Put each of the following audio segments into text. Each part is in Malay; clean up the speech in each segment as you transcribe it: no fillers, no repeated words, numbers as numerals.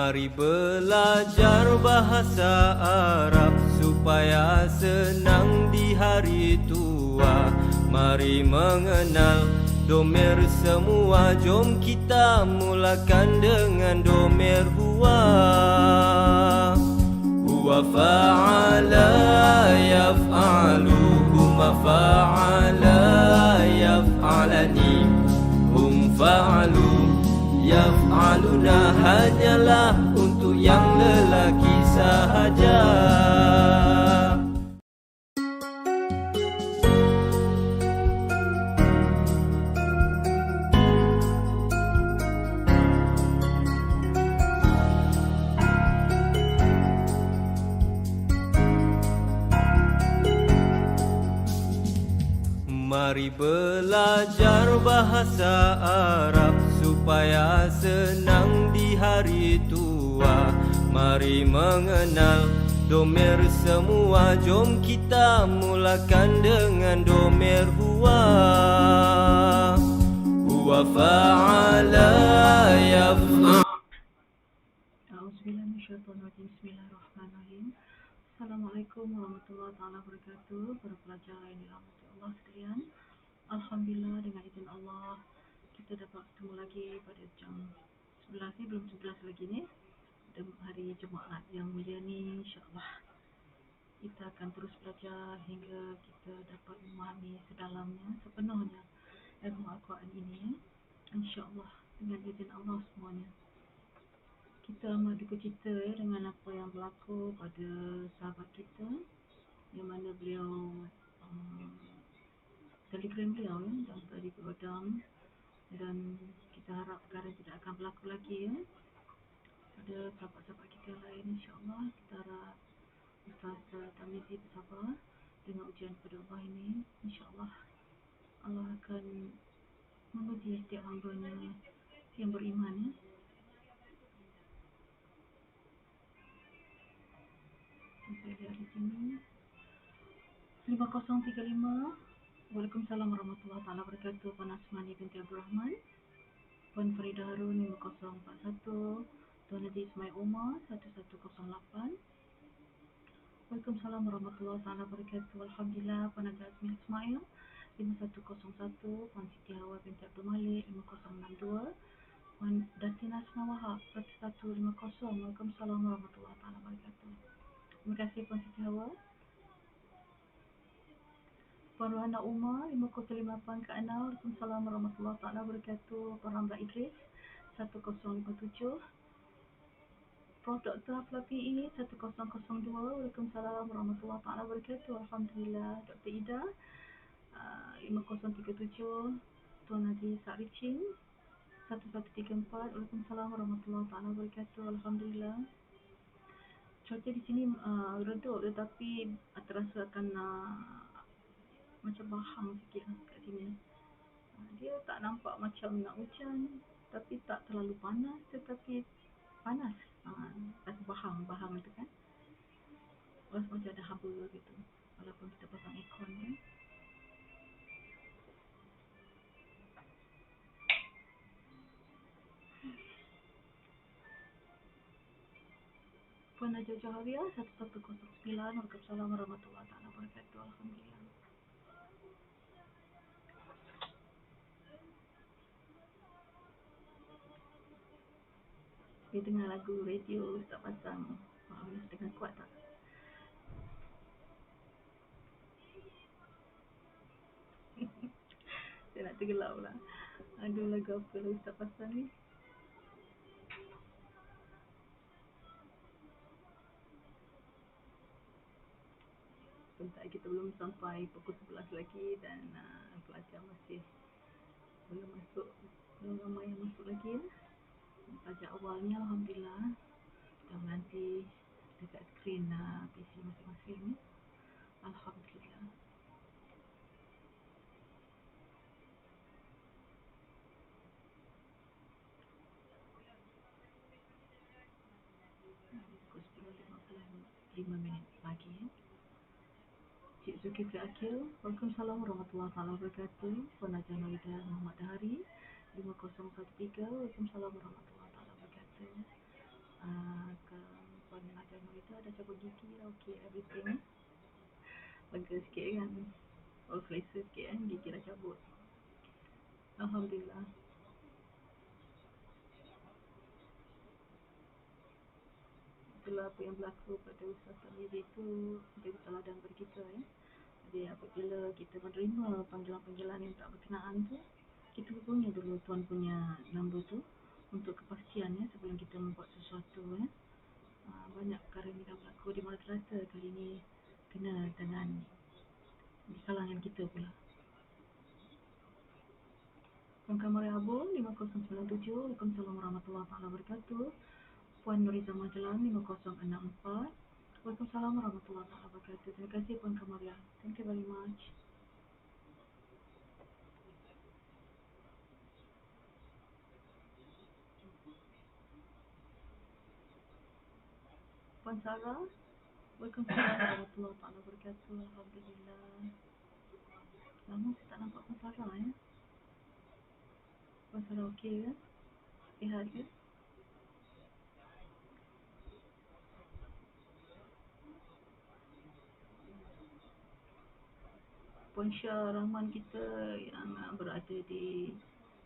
Mari belajar bahasa Arab supaya senang di hari tua. Mari mengenal domer semua. Jom kita mulakan dengan domer huwa. Huwa fa'ala yaf'alu, huma fa'ala yaf'alani, hum fa'alu yaf'aluna. Hanyalah untuk yang lelaki sahaja. Mari belajar bahasa Arab supaya senang di hari tua. Mari mengenal domer semua. Jom kita mulakan dengan domer huwa. Huwa fa'ala yaf'al. Bismillahirrahmanirrahim. Assalamualaikum warahmatullahi wabarakatuh. Para pelajar yang dirahmati Allah sekalian, alhamdulillah dengan izin Allah kita dapat bertemu lagi pada jam 11 ni, belum 11 lagi ni, hari Jumaat yang mulia ni. InsyaAllah kita akan terus belajar hingga kita dapat memahami sedalamnya, sepenuhnya ilmu Al-Quran ini, InsyaAllah dengan izin Allah semuanya. Kita amat duka cita dengan apa yang berlaku pada sahabat kita, yang mana beliau telegram beliau dan tadi berodam, dan kita harap perkara tidak akan berlaku lagi pada sahabat-sahabat kita lain. InsyaAllah kita harap Ustaz Tamizi bersabar dengan ujian pada Allah ini. InsyaAllah Allah akan menguji setiap hamba-Nya yang beriman. Saya lihat di sini 5035. Waalaikumsalam warahmatullahi wabarakatuh. Puan Asmani binti Abdul Rahman, Puan Farida Harun 5041, Tuan Haji Ismail Umar 1108. Waalaikumsalam warahmatullahi wabarakatuh. Alhamdulillah. Puan Haji Azmi Ismail 5101, Puan Siti Hawa binti Abdul Malik 5062, Puan Datina Asma Wahab 1150. Waalaikumsalam warahmatullahi wabarakatuh. Terima kasih Puan Siti Hawa. Puan Rohana Umar 5058 Kak Anal. Waalaikumsalam warahmatullahi wabarakatuh. Puan Ramla Idris 1057. Prof. Dr. Hafla PE 1002. Waalaikumsalam warahmatullahi wabarakatuh. Alhamdulillah. Dr. Ida 5037. Tuan Haji Sa'ricin 1134. Waalaikumsalam warahmatullahi wabarakatuh. Alhamdulillah. Cuaca di sini redup, tetapi terasa akan macam bahang sikit kat sini. Dia tak nampak macam nak hujan, tapi tak terlalu panas, tetapi panas. Rasa bahang tu kan. Rasa macam ada haba gitu, walaupun kita pasang aircon kan. Puan Najwa Jaharia 1109. Waalaikumsalam warahmatullahi wabarakatuh. Alhamdulillah. Dia dengar lagu radio tak pasang. Boleh dengar kuat tak? Saya nak tergelak pula. Aduh, lagu apa lah Ustaz pasang ni? Sebentar, kita belum sampai pukul 11 lagi dan pelajar masih belum ramai yang masuk lagi ya. Pelajar awalnya alhamdulillah dah menanti dekat skrin PC masing-masing. Alhamdulillah. Pukul 10.55 pagi ya. Cik Zulkifli Akil. Waalaikumsalam warahmatullahi wabarakatuh. Puan Najah Nawida Muhammad Dahari 5013. Waalaikumsalam warahmatullahi wabarakatuh. Ke Puan Hajar Nur itu ada cabut gigi dah, okay everything. Lega sikit kan. Oh, selesa sikit kan, gigi dah cabut. Alhamdulillah. Itulah apa yang berlaku pada Ustaz Tarmizi itu menjadi teladan bagi kita ya. Jadi apabila kita menerima panggilan-panggilan yang tak berkenaan tu, kita hubungi dulu tuan punya nombor tu untuk kepastian ya sebelum kita membuat sesuatu ya. Banyak perkara yang dah berlaku di madrasah kali ini kena dengan di kalangan kita pula. Puan Kamaria Abu 5097, Waalaikumsalam warahmatullahi wabarakatuh. Puan Nuriza Majalan 5064, Waalaikumsalam warahmatullahi wabarakatuh. Terima kasih Puan Kamaria. Thank you very much. Puan Sarah, Waalaikumsalam warahmatullahi wabarakatuh. Alhamdulillah. Lama saya tak nampak Puan Sarah ya. Puan Sarah okey ke? Sihat ke? Puan Syah Rahman kita yang berada di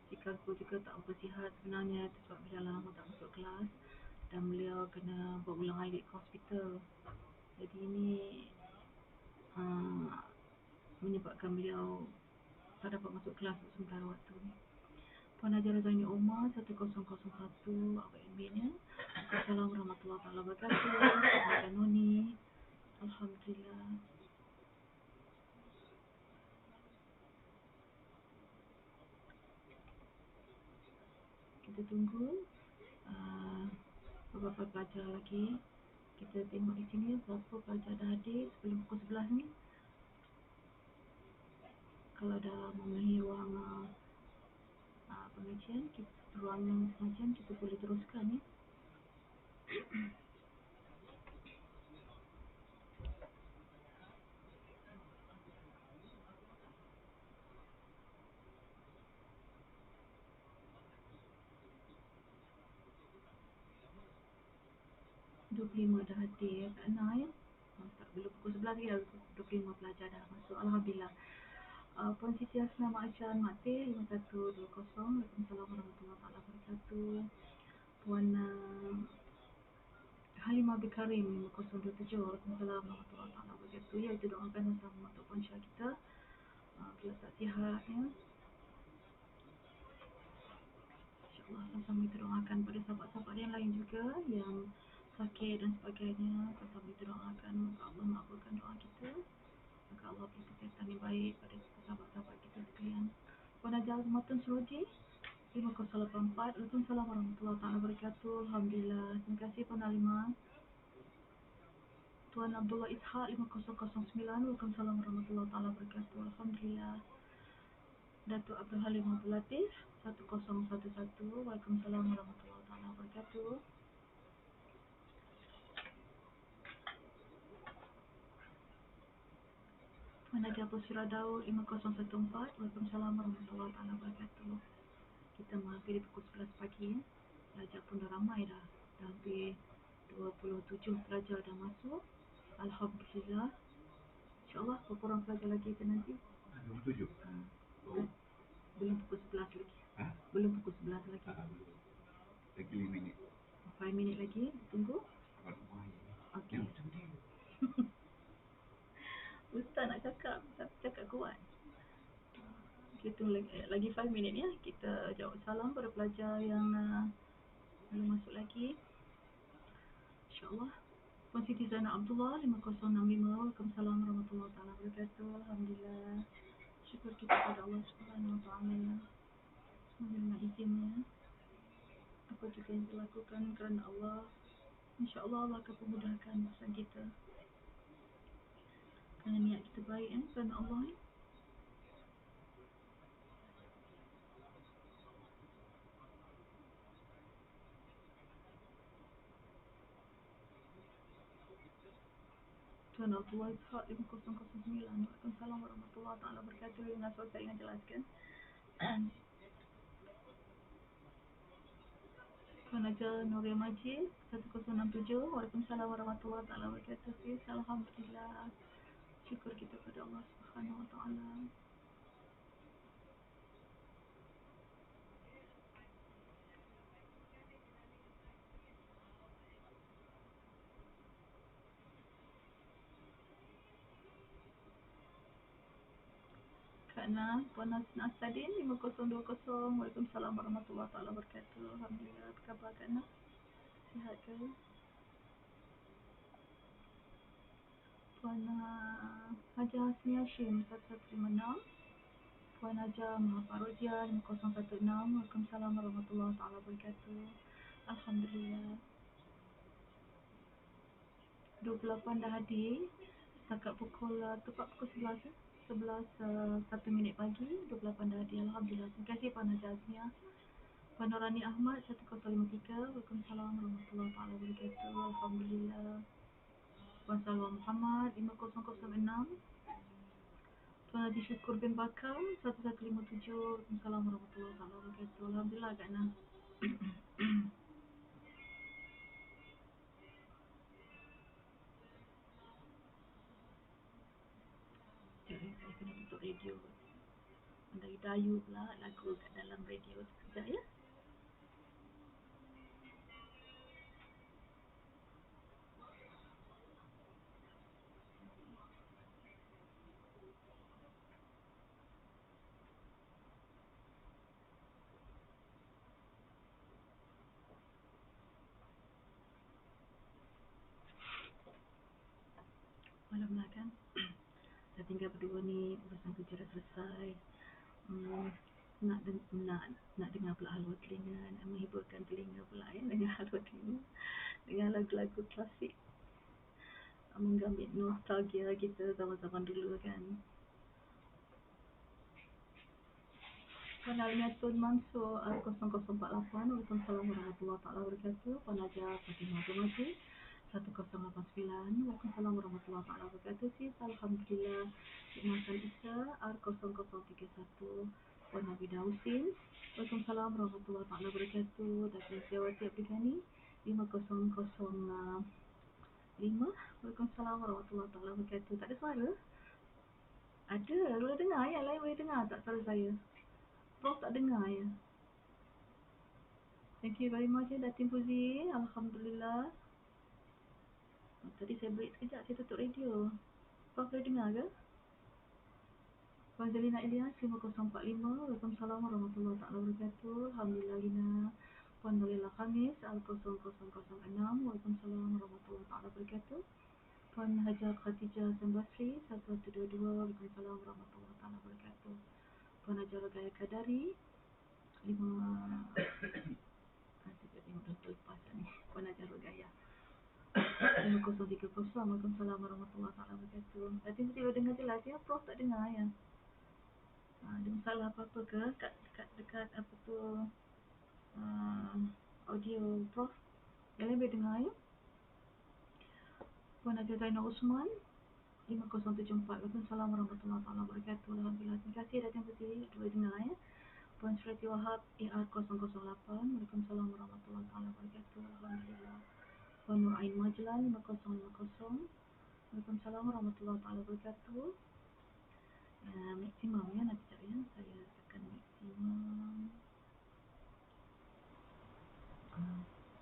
Chicago juga tak berapa sihat sebenarnya sebab beliau lama tak masuk kelas dan beliau kena berulang alik ke hospital. Jadi ini menyebabkan beliau tak dapat masuk kelas untuk sementara waktu ni. Puan Hajar Zaini Omar 1001 Abang adminnya. Assalamualaikum warahmatullahi wabarakatuh. Puan Noni. Alhamdulillah. Kita tunggu beberapa pelajar lagi. Kita tengok di sini berapa pelajar dah hadir sebelum pukul 11 ni. Kalau dah memenuhi ruang pengajian, ruang pengajian kita boleh teruskan ya. Lima dah hadir Kak Ana ya. Tak, belum pukul 11 lagi dah 25 pelajar dah masuk. Alhamdulillah. Puan Siti Hasna Ma'asyan Makti 5120. Waalaikumsalam warahmatullahi wabarakatuh. Puan Halimah Bikarim 5027. Waalaikumsalam warahmatullahi wabarakatuh. Ya, kita doakan sama untuk Puan Syah kita. Beliau tak sihat ya. InsyaAllah sama-sama kita doakan pada sahabat-sahabat yang lain juga yang sakit dan sebagainya. Sama-sama kita doakan agar Allah mengabulkan doa kita, agar Allah beri kesihatan yang baik pada sahabat-sahabat kita sekalian. Puan Hajar Matun Suroji 5084. Waalaikumsalam warahmatullahi wabarakatuh. Alhamdulillah. Terima kasih Puan Halimah. Tuan Abdullah Ishak 5009. Waalaikumsalam warahmatullahi wabarakatuh. Alhamdulillah. Datuk Abdul Halim Abdul Latif 1011. Waalaikumsalam warahmatullahi wabarakatuh. Puan Nadia Pusira Daud 5014. Waalaikumsalam warahmatullahi wabarakatuh. Kita menghampiri pukul 11 pagi ya. Pelajar pun dah ramai dah. Dah hampir 27 pelajar dah masuk. Alhamdulillah. InsyaAllah berapa orang pelajar lagi ke nanti? 27. Belum pukul 11 lagi. Belum pukul 11 lagi. Lagi 5 minit. 5 minit lagi. Tunggu. Okey. Ustaz nak cakap tapi cakap kuat. Kita lagi 5 minit ya. Kita jawab salam pada pelajar yang belum masuk lagi. InsyaAllah. Puan Siti Zainal Abdullah 5065. Waalaikumsalam warahmatullahi wabarakatuh. Alhamdulillah. Syukur kita kepada Allah Subhanahu wa taala. Menerima izinnya. Apa juga yang dilakukan kerana Allah, InsyaAllah Allah akan memudahkan urusan kita. Kerana niat kita baik kerana Allah Tuan Abdullah Ishak 5009. Waalaikumsalam warahmatullahi wabarakatuh. Dengan saya ingin jelaskan Puan Haja Nuria Majid 1067. Waalaikumsalam warahmatullahi taala wabarakatuh. Sis, alhamdulillah. Syukur kita pada Allah Subhanahu wa taala. Kak Nah, Puan Nasadin 5020. Waalaikumsalam warahmatullahi taala wabarakatuh. Alhamdulillah. Apa khabar Kak Nah? Sihat ke? Puan Haja Hasni Hashim 1156. Puan Haja Mahaparojia 5016. Waalaikumsalam warahmatullahi taala wabarakatuh. Alhamdulillah. 28 dah hadir. Setakat pukul tepat pukul 11 ya. 11 1 minit pagi. 28 dah hadir. Alhamdulillah. Terima kasih Puan Haja Hasniah. Puan Nurani Ahmad 1053. Waalaikumsalam warahmatullahi taala wabarakatuh. Alhamdulillah. Puan Salwa Muhammad 5006. Tuan Haji Syukur bin Bakar 1157. Waalaikumsalam warahmatullahi taala wabarakatuh. Alhamdulillah Kak Nah. Saya kena tutup radio. Dari Dayu pula lagu kat dalam radio. Sekejap ya. Malam kan. Dah tinggal berdua ni, urusan kerja dah selesai. Nak dengar pula halwa telinga, nak menghiburkan telinga pula ya, dengan halwa telinga, dengan lagu-lagu klasik, mengambil nostalgia kita zaman-zaman dulu kan. Puan Almiatun Mansur 0048. Waalaikumsalam warahmatullahi taala wabarakatuh. Puan Haja Fatimah Abdul 1089. Waalaikumsalam warahmatullahi taala wabarakatuh. Sis, alhamdulillah. Cik Masan Isa R0031. Puan Nabidah Husin. Waalaikumsalam warahmatullahi taala wabarakatuh. Datin Setiawati Abdul Ghani 5005. Waalaikumsalam warahmatullahi taala wabarakatuh. Tak ada suara? Ada, boleh dengar yang lain boleh dengar tak suara saya? Prof tak dengar ya. Thank you very much ya Datin Fuzi. Alhamdulillah. Tadi saya break sekejap, saya tutup radio. Prof boleh dengar ke? Puan Zelina Ilyas 5045. Waalaikumsalam warahmatullahi taala wabarakatuh. Alhamdulillah Lina. Puan Nurila Khamis 0006. Waalaikumsalam warahmatullahi taala wabarakatuh. Puan Haja Khatijah Sambasri 1122. Waalaikumsalam warahmatullahi taala wabarakatuh. Puan Haja Rogaya Kadari 5 saya tengok dah terlepas ni. Puan Haja Rogaya 5030. Waalaikumsalam warahmatullahi taala wabarakatuh. Tadi mesti dengar jelas ya, Prof tak dengar ya. Ada masalah apa-apa ke dekat apa tu audio Prof? Yang lain boleh dengar ya. Puan Haja Zainal Usman 5074. Waalaikumsalam warahmatullahi taala wabarakatuh. Alhamdulillah. Terima kasih datang ke sini boleh dengar ya. Puan Surati Wahab AR008. Waalaikumsalam warahmatullahi taala wabarakatuh. Alhamdulillah. Puan Nur Ain Majlan 5050. Waalaikumsalam warahmatullahi taala wabarakatuh. Maksimum ya, nanti cak ya. Saya tekan maksimum.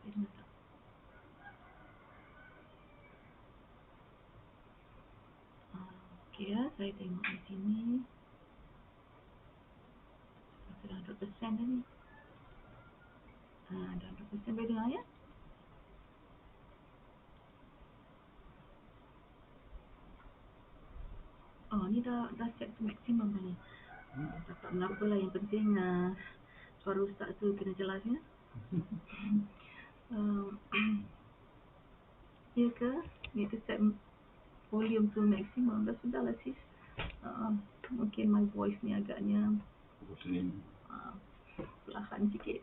Saya dengar tak? Okey ya, saya tengok di sini. Sudah 100% dah ni. Dah 100% boleh dengar ya. Oh, ni dah set to maksimum dah ni. Tak mengapa lah, yang penting suara ustaz tu kena jelas ya. Ya ke? Ni tu set volume tu maksimum. Dah sudah lah sis. Mungkin my voice ni agaknya perlahan sikit.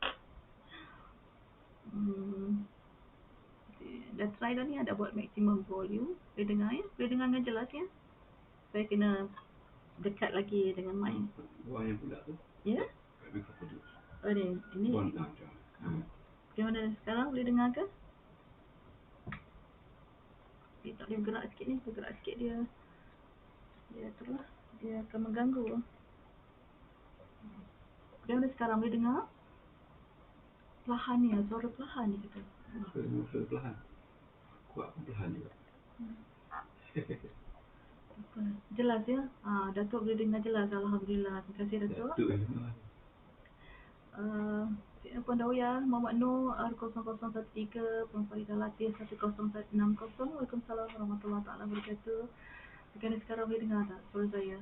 Dah try dah ni, ada buat maximum volume. Boleh dengar ya? Boleh dengar dengan jelas ya? Saya kena dekat lagi dengan mic. Buang yang pula tu. Ya? Mikrofon tu. Oh ni, ini. Buang tak. Bagaimana sekarang? Boleh dengar ke? Dia tak boleh bergerak sikit ni. Bergerak sikit dia itulah. Dia akan mengganggu. Bagaimana sekarang? Boleh dengar? Perlahan ni, suara perlahan ni kata. Suara perlahan. Kuat pun perlahan juga. Jelas ya? Datuk boleh dengar jelas. Alhamdulillah. Terima kasih Datuk. Puan Dawiyah, Muhammad Noor R0013, Puan Faridah Latif 1060. Waalaikumsalam warahmatullahi taala wabarakatuh. Bagaimana sekarang boleh dengar tak suara saya?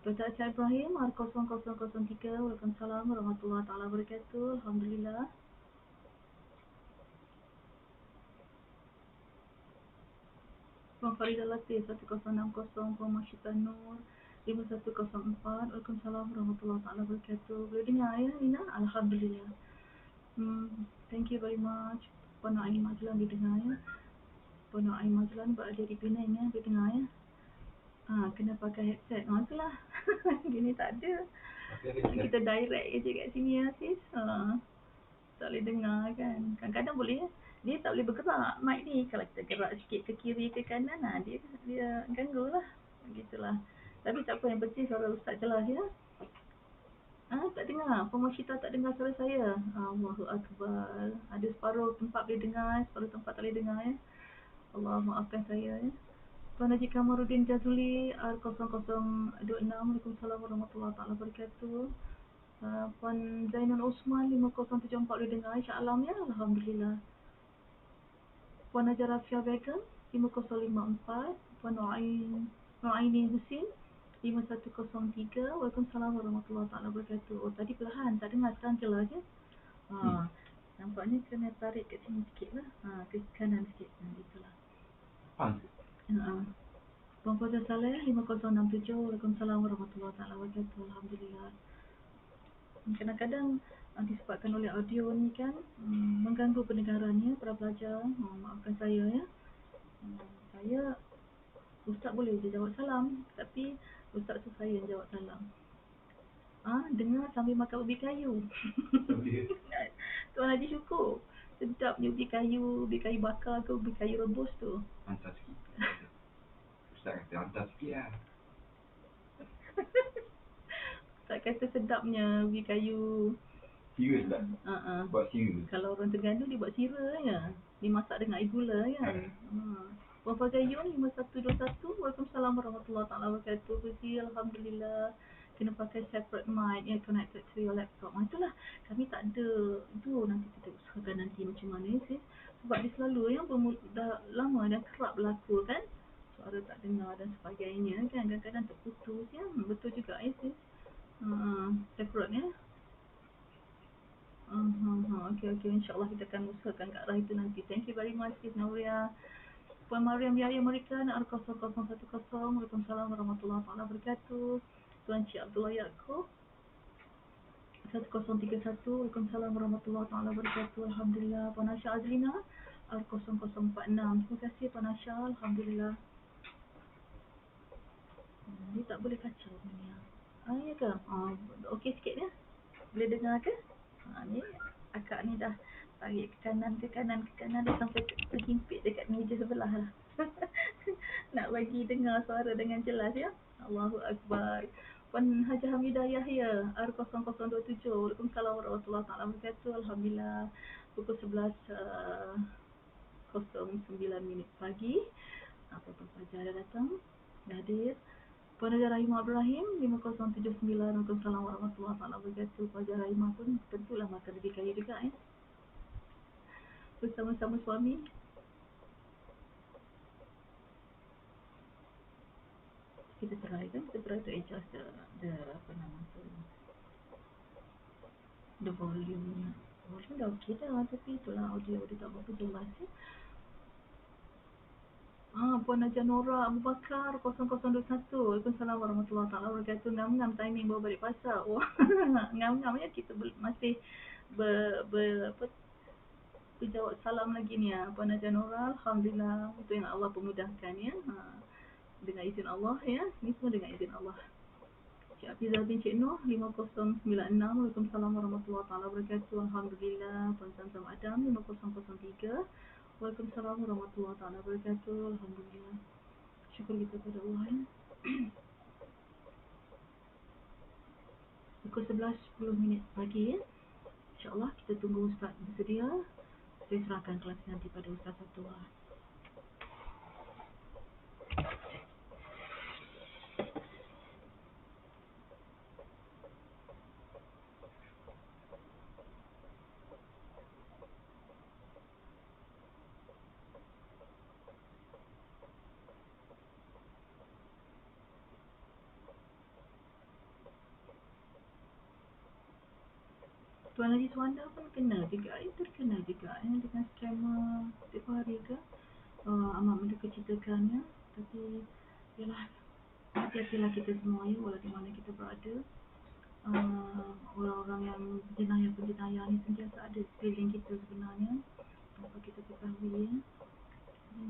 Dr. Acah Ibrahim R0003. Waalaikumsalam warahmatullahi taala wabarakatuh. Alhamdulillah. Puan Faridah Latif 1060. Puan Masyita Nur 5104. Waalaikumsalam warahmatullahi taala wabarakatuh. Boleh dengar ya Nina? Alhamdulillah. Thank you very much. Puan Naim Majlan boleh dengar ya. Puan Naim Majlan berada di Penang ya, boleh dengar ya. Kena pakai headset. Itulah. Gini tak ada. Kita direct je kat sini ya sis. Tak boleh dengar kan. Kadang-kadang boleh ya. Dia tak boleh bergerak mic ni. Kalau kita gerak sikit ke kiri ke kanan, dia ganggu lah. Begitulah. Tapi tak apa, yang penting suara Ustaz jelas ya. Tak dengar. Pemerintah tak dengar suara saya. Allahu Akbar. Ada separuh tempat boleh dengar, separuh tempat tak boleh dengar ya. Allah maafkan saya ya. Tuan Haji Kamaruddin Jazuli R0026. Waalaikumsalam warahmatullahi taala wabarakatuh. Puan Zainul Osman 5074 boleh dengar Insya Allah ya. Alhamdulillah. Puan Hajar Rafia Begum 5054. Puan Nuaini Husin 5103. Waalaikumsalam warahmatullahi taala wabarakatuh. Tadi perlahan tak dengar, sekarang jelas ya. Nampaknya kena tarik kat sini sikit lah. Ke kanan sikit. Itulah. Puan Fazal Saleh 5067. Waalaikumsalam warahmatullahi taala wabarakatuh. Alhamdulillah. Kadang-kadang disebabkan oleh audio ni kan mengganggu pendengarannya para pelajar. Maafkan saya ya. Saya Ustaz boleh je jawab salam, tapi Ustaz tu saya yang jawab salam. Dengar sambil makan ubi kayu. Tuan Haji Syukur, sedapnya ubi kayu bakar ke ubi kayu rebus tu. Hantar sikit. Ustaz kata hantar sikit lah. Tak kata sedapnya ubi kayu. Sira tak? Buat sira. Kalau orang Terengganu dia buat sira ya. Dia masak dengan air gula kan. Puan Fazayun 5121. Waalaikumsalam warahmatullahi taala wabarakatuh. Puji alhamdulillah. Kena pakai separate mic yang connected to your laptop. Itulah kami tak ada. Itu nanti kita usahakan nanti macam mana sis. Sebab dia selalu yang dah lama dah kerap berlaku kan. Suara tak dengar dan sebagainya kan. Kadang-kadang terputus ya. Betul juga ya sis. Separate ya. Okay. InsyaAllah kita akan usahakan ke arah itu nanti. Thank you very much Sis Nauria. Puan Mariam Yahya Amerikan R0010. Waalaikumsalam warahmatullahi wabarakatuh. Tuan Cik Abdullah Yaakob 1031. Waalaikumsalam warahmatullahi wabarakatuh. Alhamdulillah. Puan Asha Azlina R0046. Terima kasih Puan Asha. Alhamdulillah. Ni tak boleh kacau ni. Ya ke? Okey sikit ya. Boleh dengar ke? Ni akak ni dah tarik ke kanan dah sampai terhimpit dekat meja sebelah lah. Nak bagi dengar suara dengan jelas ya. Allahu Akbar. Puan Hajah Hamidah Yahya R0027. Waalaikumsalam warahmatullahi wabarakatuh. Alhamdulillah. Pukul 11.09 pagi. Apa-apa pelajar dah datang, dah hadir. Puan Hajar Rahimah Ibrahim 5079. Waalaikumsalam warahmatullahi wabarakatuh. Puan Hajar Rahimah pun tentulah makan lebih kaya juga ya. Bersama-sama suami. Kita try to adjust the apa nama tu, the volume dah okey dah, tapi itulah audio dia tak berapa jelas ya. Puan Najah Nora Abu Bakar 0021. Waalaikumsalam warahmatullahi wabarakatuh. Ngam-ngam timing baru balik pasar. Wah, ngam-ngam ya, kita masih berjawab salam lagi ni ya. Puan Najah Nora, alhamdulillah, itu yang Allah pemudahkan ya. Dengan izin Allah ya. Ini semua dengan izin Allah. Cik Hafizah bin Cik Noh 5096. Waalaikumsalam warahmatullahi taala wabarakatuh. Alhamdulillah. Puan Zamzam Adam 5003. Waalaikumsalam warahmatullahi taala wabarakatuh. Alhamdulillah. Syukur kita kepada Allah ya. Pukul 11:10 pagi ya. InsyaAllah kita tunggu Ustaz bersedia. Saya serahkan kelas nanti pada Ustaz Abdullah. Tuan Haji Suwanda pun kena juga, terkena juga dengan skema setiap hari ke. Amat menduka citakannya. Tapi yalah, hati-hatilah kita semua ya, walau di mana kita berada. Orang-orang yang penjenayah ni sentiasa ada di sekeliling kita sebenarnya, tanpa kita ketahui ya.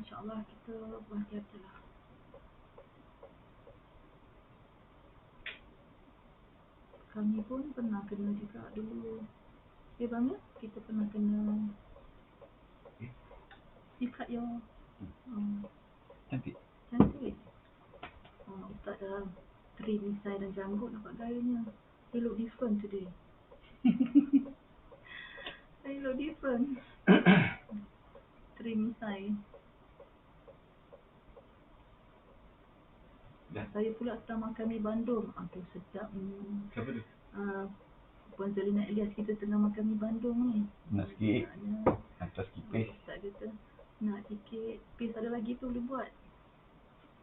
InsyaAllah kita berhati-hatilah. Kami pun pernah kena juga dulu. Bang ya, kita pernah kena ikat your Cantik. cantik. Ustaz dah trim misai dan janggut, nampak gayanya. You look different today. You look different. Trim misai. Saya pula sedang makan mi Bandung. Aduh sedap. Siapa tu? Puan Zalina Elias, kita tengah makan mi Bandung ni. Nak sikit. Atas kipis. Ustaz kata nak sikit. Pis ada lagi tu boleh buat.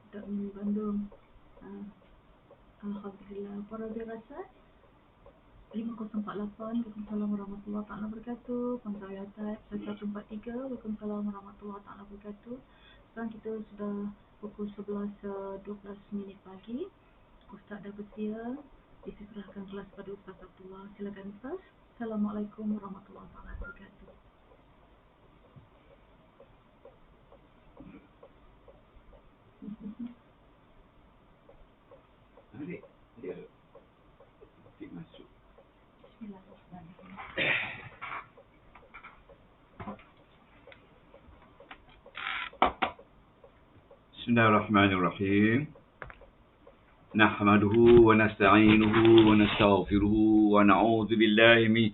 Sedap mi Bandung. Alhamdulillah. Para dirasat 5048. Waalaikumsalam warahmatullahi taala wabarakatuh. Puan Zahia Type 1143. Waalaikumsalam warahmatullahi taala wabarakatuh. Sekarang kita sudah pukul 11:12 pagi. Ustaz dah bersedia. Diserahkan kelas pada Ustaz Abdullah. Silakan Ustaz. Assalamualaikum warahmatullahi wabarakatuh. Adik. Adik masuk. Bismillahirrahmanirrahim. Bismillahirrahmanirrahim. Nahmaduhu wa nasta'inuhu wa nastaghfiruhu wa na'udzu billahi min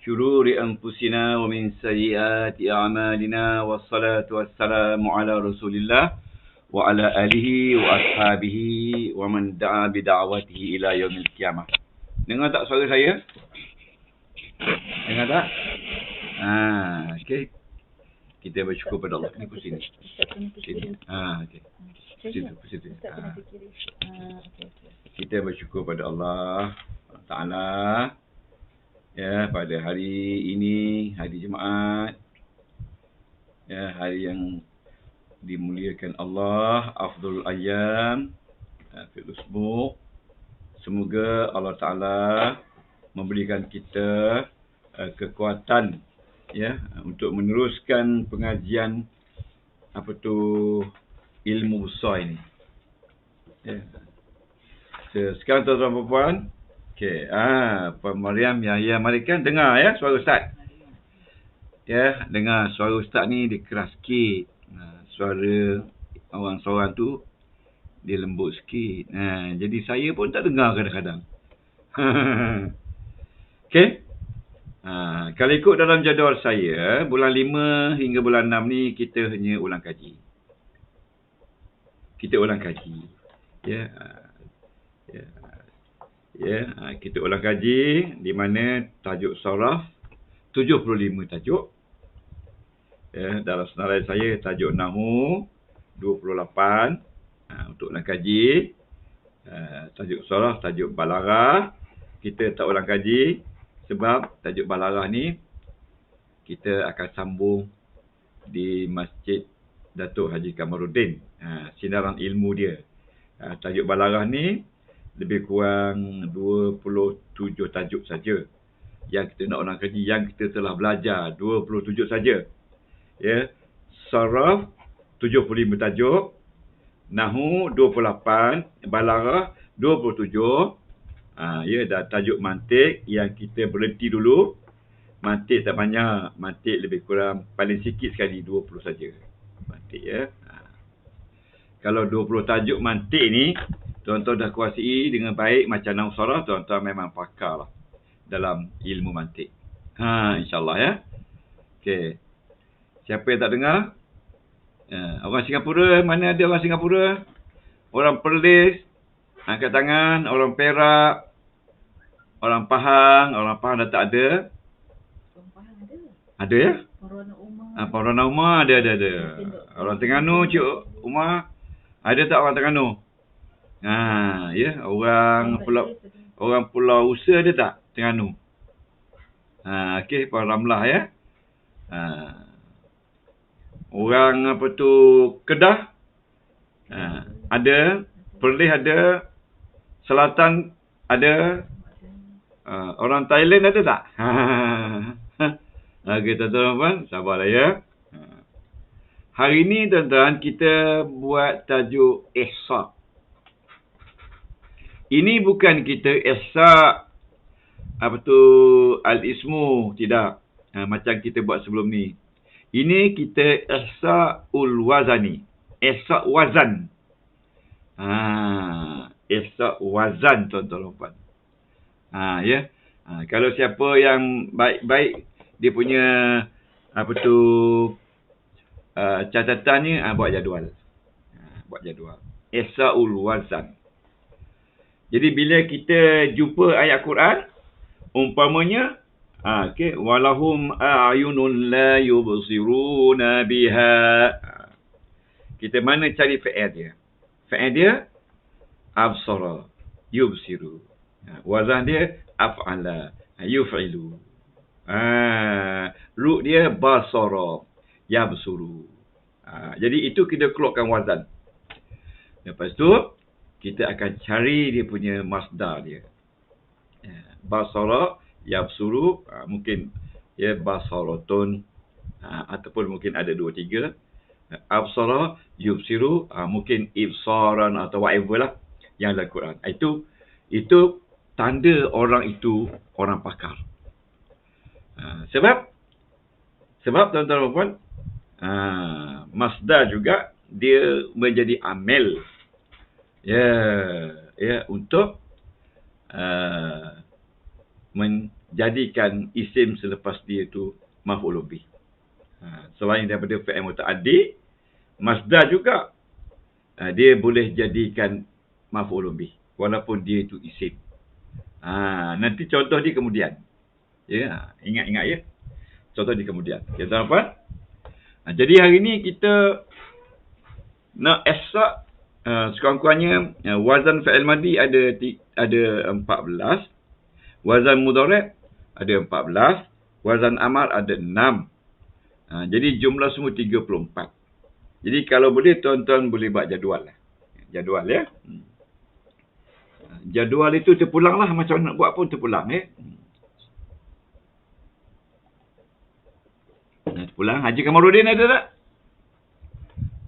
syururi anfusina wa min sayyiati a'malina. Wassalatu wassalamu ala Rasulillah wa ala alihi wa ashabihi wa man da'a bi da'watihi ila yaumil qiyamah. Dengar tak suara saya? Dengar tak? Okey. Kita bersyukur pada Allah. Ni kursi ni. Sini. Okey. Situ. Kita bersyukur pada Allah Ta'ala ya, pada hari ini, hari Jumaat ya, hari yang dimuliakan Allah, afdhul ayyam fil usbu'. Semoga Allah Ta'ala memberikan kita kekuatan ya untuk meneruskan pengajian ilmu besar ini. Ya. Sekarang tuan-tuan dan puan, okey, Puan Mariam Yahya Marikan dengar ya suara Ustaz. Ya, dengar suara Ustaz ni dia keras sikit. Suara orang seorang tu dia lembut sikit. Jadi saya pun tak dengar kadang-kadang. Okey. Kalau ikut dalam jadual saya, bulan 5 hingga bulan 6 ni kita hanya ulang kaji. Kita ulang kaji. Kita ulang kaji di mana tajuk saraf 75 tajuk. Dalam senarai saya tajuk Nahu 28 untuk ulang kaji. Tajuk saraf, tajuk Balaghah kita tak ulang kaji sebab tajuk Balaghah ni kita akan sambung di Masjid Datuk Haji Kamaruddin. Sinaran ilmu dia. Tajuk Balaghah ni lebih kurang 27 tajuk saja yang kita nak ulang kaji, yang kita telah belajar 27 saja. Ya. Saraf 75 tajuk, Nahu 28, Balaghah 27, Ya, dah tajuk mantik yang kita berhenti dulu. Mantik tak banyak, mantik lebih kurang paling sikit sekali 20 saja. Mantik ya. Kalau 20 tajuk mantik ni, tuan-tuan dah kuasai dengan baik macam nahwu saraf, tuan-tuan memang pakar lah dalam ilmu mantik. InsyaAllah ya. Okey. Siapa yang tak dengar? Orang Singapura, mana ada orang Singapura? Orang Perlis, angkat tangan. Orang Perak, orang Pahang dah tak ada. Orang Pahang ada. Ada ya? Corona Umar. Corona Umar ada. Orang Terengganu, Cik Umar. Ada tak orang Terengganu? Ya, orang Pulau Usa ada tak Terengganu? Okey, Pulau Ramlah ya. Orang Kedah ada, Perlis ada, Selatan ada, orang Thailand ada tak? Okey tuan-tuan, sabarlah ya. Hari ni tuan-tuan kita buat tajuk ihsa. Ini bukan kita ihsa al-ismu, tidak. Macam kita buat sebelum ni. Ini kita ihsa'ul wazani. Ihsa' wazan. Ihsa' wazan tuan-tuan. Ya. Kalau siapa yang baik-baik dia punya catatannya, buat jadual. Ihsa'ul wazan. Jadi bila kita jumpa ayat Quran, umpamanya walahum a'yunun la yubsiruna biha. Kita mana cari fa'il dia? Fa'il dia absara, yubsiru. Wazan dia af'ala, yuf'ilu. Ru dia basara, yabsuru. Jadi itu kita keluarkan wazan. Lepas tu kita akan cari dia punya masdar dia. Basara, yabsuru, mungkin ya basaratun, ataupun mungkin ada 2 3. Absara, yubsiru, mungkin ibsaran atau whatever lah yang dalam Quran. Itu tanda orang itu orang pakar. Sebab tuan-tuan dan puan, masdar juga dia menjadi amil untuk menjadikan isim selepas dia tu maf'ul bih. Selain daripada fi'il muta'addi, masdar juga dia boleh jadikan maf'ul bih walaupun dia itu isim. Nanti contoh di kemudian. Ya, ingat ya. Contoh di kemudian. Ya, tuan-tuan. Jadi hari ni kita nak ihsa' sekurang-kurangnya wazan fi'il madi ada 14. Wazan mudhari' ada 14. Wazan amar ada 6. Jadi jumlah semua 34. Jadi kalau boleh tuan-tuan boleh buat jadual lah. Jadual ya. Jadual itu terpulang lah. Macam nak buat pun terpulang ya. Terpulang. Haji Kamarudin ada tak?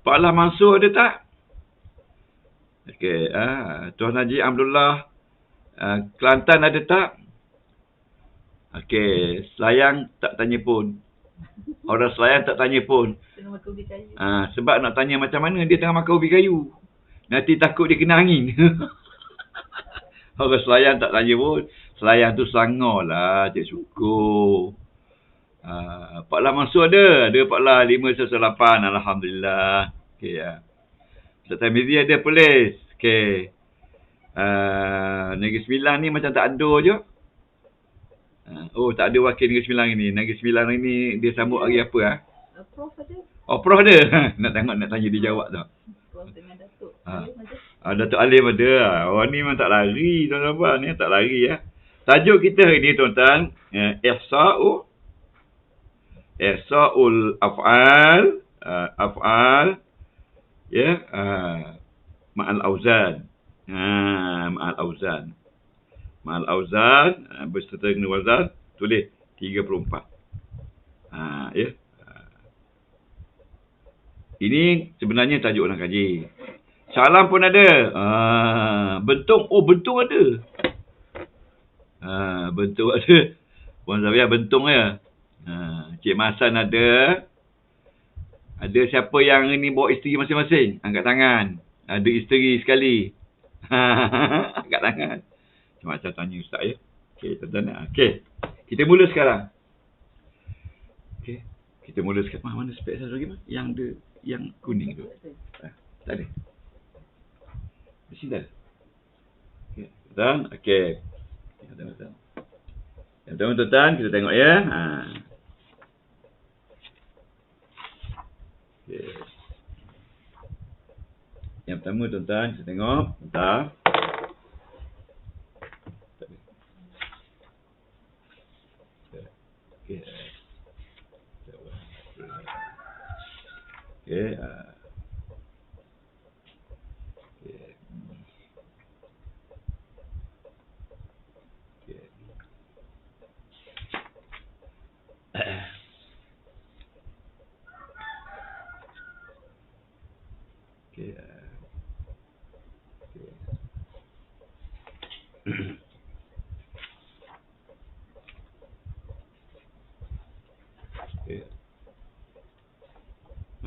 Pak Allah Mansur ada tak? Okey. Tuan Haji Abdullah Kelantan ada tak? Okey. Selayang tak tanya pun. Orang Selayang tak tanya pun. Tengah makan ubi kayu. Sebab nak tanya macam mana dia tengah makan ubi kayu. Nanti takut dia kena angin. Orang Selayang tak tanya pun. Selayang tu Selangor lah. Cik syukur. Pak Lah Mansur ada. Ada Pak Lah 518. Alhamdulillah. Okey ya. Ustaz Tamizi ada Perlis. Okey. Negeri Sembilan ni macam tak ada je. Tak ada wakil Negeri Sembilan ini. Negeri Sembilan ini dia sambut hari apa? Prof ada. Prof ada. Nak tanya dia jawab tak? Prof dengan Datuk. Datuk Alim ada. Orang ni memang tak lari tuan-tuan ni, tak lari ya. Tajuk kita hari ni tuan-tuan, ihsa'ul af'al, ya, ma'al auzan. Ma'al auzan berserta dengan wazan tulis 34. Ya. Ini sebenarnya tajuk orang kaji. Salam pun ada. Bentuk, bentuk ada. Bentuk ada. Puan Zawiya bentung ya. Cik Masan ada. Ada siapa yang ni bawa isteri masing-masing? Angkat tangan. Ada isteri sekali. Angkat tangan. Cik Masan tanya Ustaz ya. Okey, tuan-tuan. Okey. Kita mula sekarang. Okey. Kita mula sekarang. Mana spek saya lagi? Yang ada, yang kuning tu. Tak ada. Di sini dah. Okey. Tuan. Okey. Tuan-tuan. Tuan-tuan, kita tengok ya. Okay. Yang pertama tuan-tuan, kita tengok. Bentar. Okay. Okay.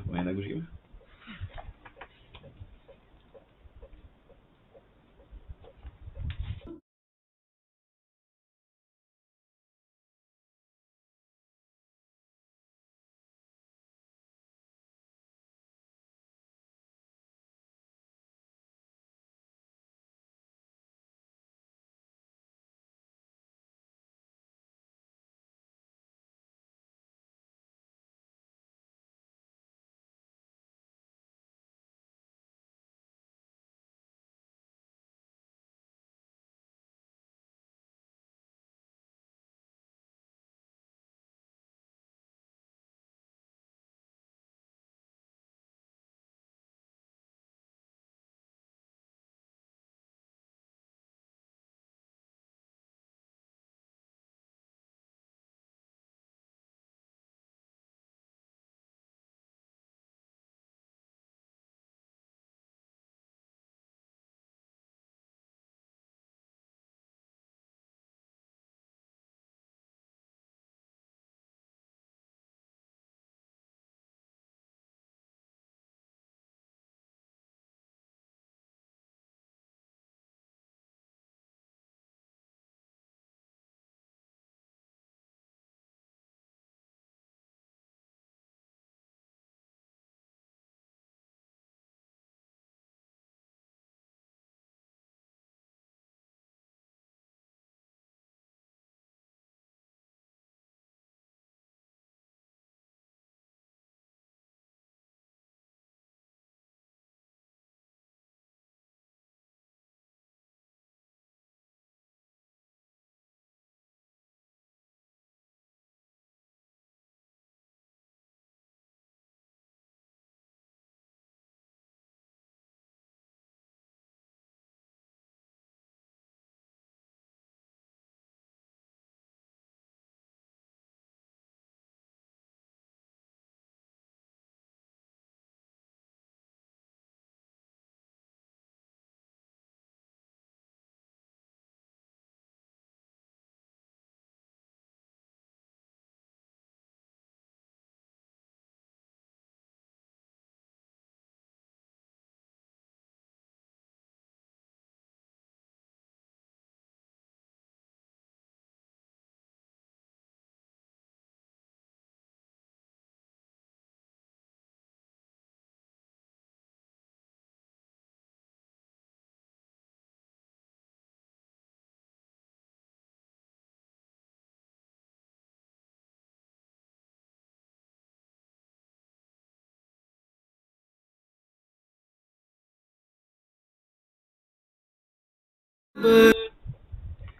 Main lagu sikit.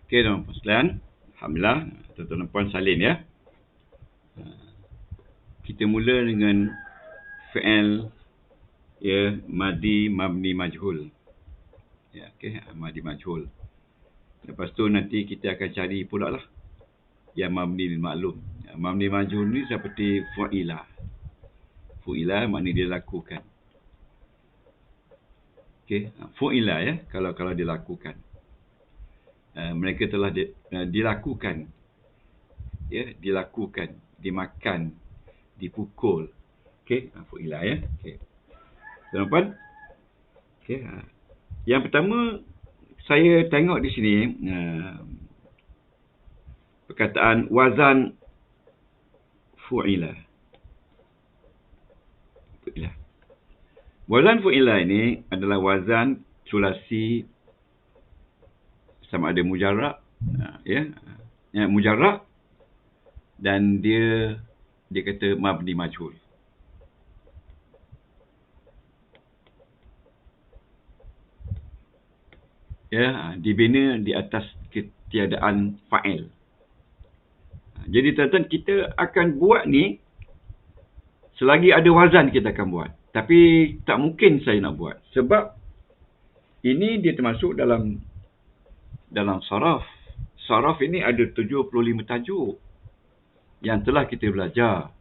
Okey tuan-tuan sekalian. Alhamdulillah. Tuan-tuan dan puan salin ya. Kita mula dengan fi'il ya madi mabni majhul. Ya, okey, madi majhul. Lepas tu nanti kita akan cari pula lah yang mabni lil ma'lum. Mabni majhul ni seperti fu'ila. Fu'ila maknanya dia lakukan. Okey, fu'ila ya kalau dilakukan. mereka telah dilakukan, ya, dilakukan, dimakan, dipukul. Okey, fu'ilah ya. Okey. Tuan-tuan, okey. Yang pertama saya tengok di sini perkataan wazan fu'ilah. Fu'ilah. Wazan fu'ilah ini adalah wazan sulasi sama ada mujarrab, ya, mujarrab, dan dia kata mabni majhul. Ya, dibina di atas ketiadaan fa'il. Jadi tuan-tuan, kita akan buat ni selagi ada wazan kita akan buat. Tapi tak mungkin saya nak buat sebab ini dia termasuk dalam saraf. Saraf ini ada 75 tajuk yang telah kita belajar.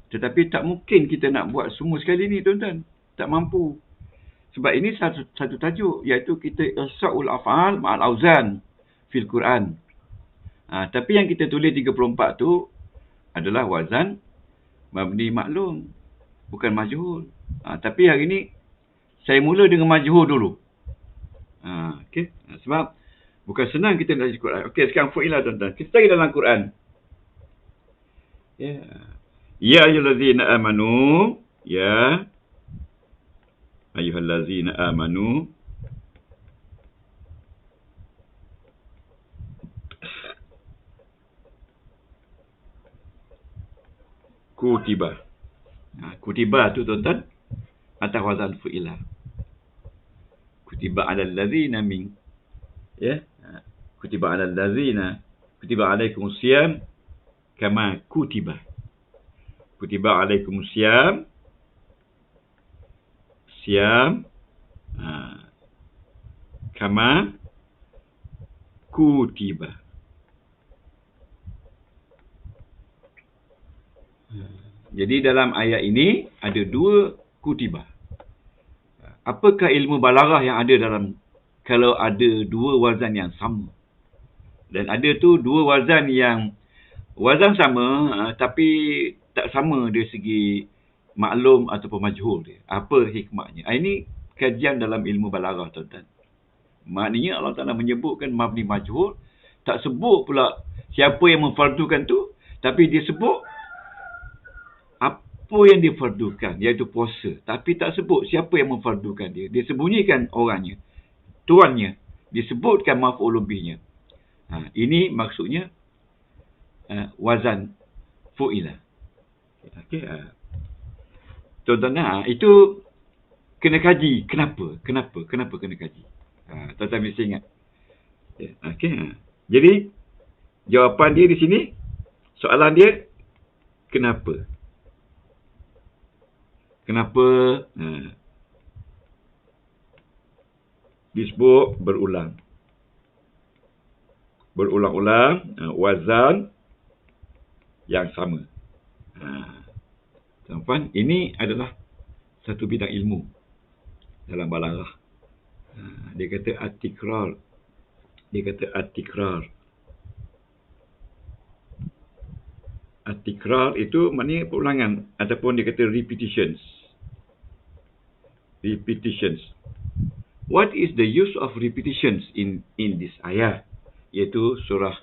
Tetapi tak mungkin kita nak buat semua sekali ni, tuan-tuan. Tak mampu. Sebab ini satu tajuk, iaitu kita ihsa'ul af'al ma'al auzan fil Quran. Tapi yang kita tulis 34 tu adalah wazan mabni maklum, bukan majhul. Tapi hari ni saya mula dengan majhul dulu. Okey. Sebab bukan senang kita nak baca Quran. Okey, sekarang fu'ilah, tuan-tuan. Kita cari dalam Quran. Ya. Ya ayyuhallazina amanu, ya ayyuhallazina amanu kutiba. Kutiba tu, tuan-tuan, atas wazan fu'ilah. Kutiba 'alal ladzina min, ya, kutiba 'alal ladzina, kutiba 'alaikumus siyam kama kutiba. Kutiba 'alaikumus siyam, kama kutiba. Jadi dalam ayat ini ada dua kutiba. Apakah ilmu balaghah yang ada dalam kalau ada dua wazan yang sama? Dan ada tu dua wazan yang wazan sama tapi tak sama dari segi maklum ataupun majhul dia. Apa hikmahnya? Ini kajian dalam ilmu balaghah, tuan-tuan. Maknanya Allah Ta'ala menyebutkan mabni majhul, tak sebut pula siapa yang memfardukan tu, tapi dia sebut apa yang difardukan, iaitu puasa. Tapi tak sebut siapa yang memfardukan dia. Dia sembunyikan orangnya, tuannya. Disebutkan maf'ul bihnya. Ini maksudnya wazan fu'ilah. Okey. Tuan-tuan, itu kena kaji. Kenapa kena kaji? Tuan-tuan mesti ingat. Okey. Jadi jawapan dia di sini, soalan dia, kenapa? Kenapa disebut berulang? Berulang-ulang wazan yang sama. Tuan-tuan, ini adalah satu bidang ilmu dalam balaghah. Dia kata at-tikrar. At-tikrar itu maknanya perulangan, ataupun dia kata repetitions. What is the use of repetitions in this ayat? Iaitu surah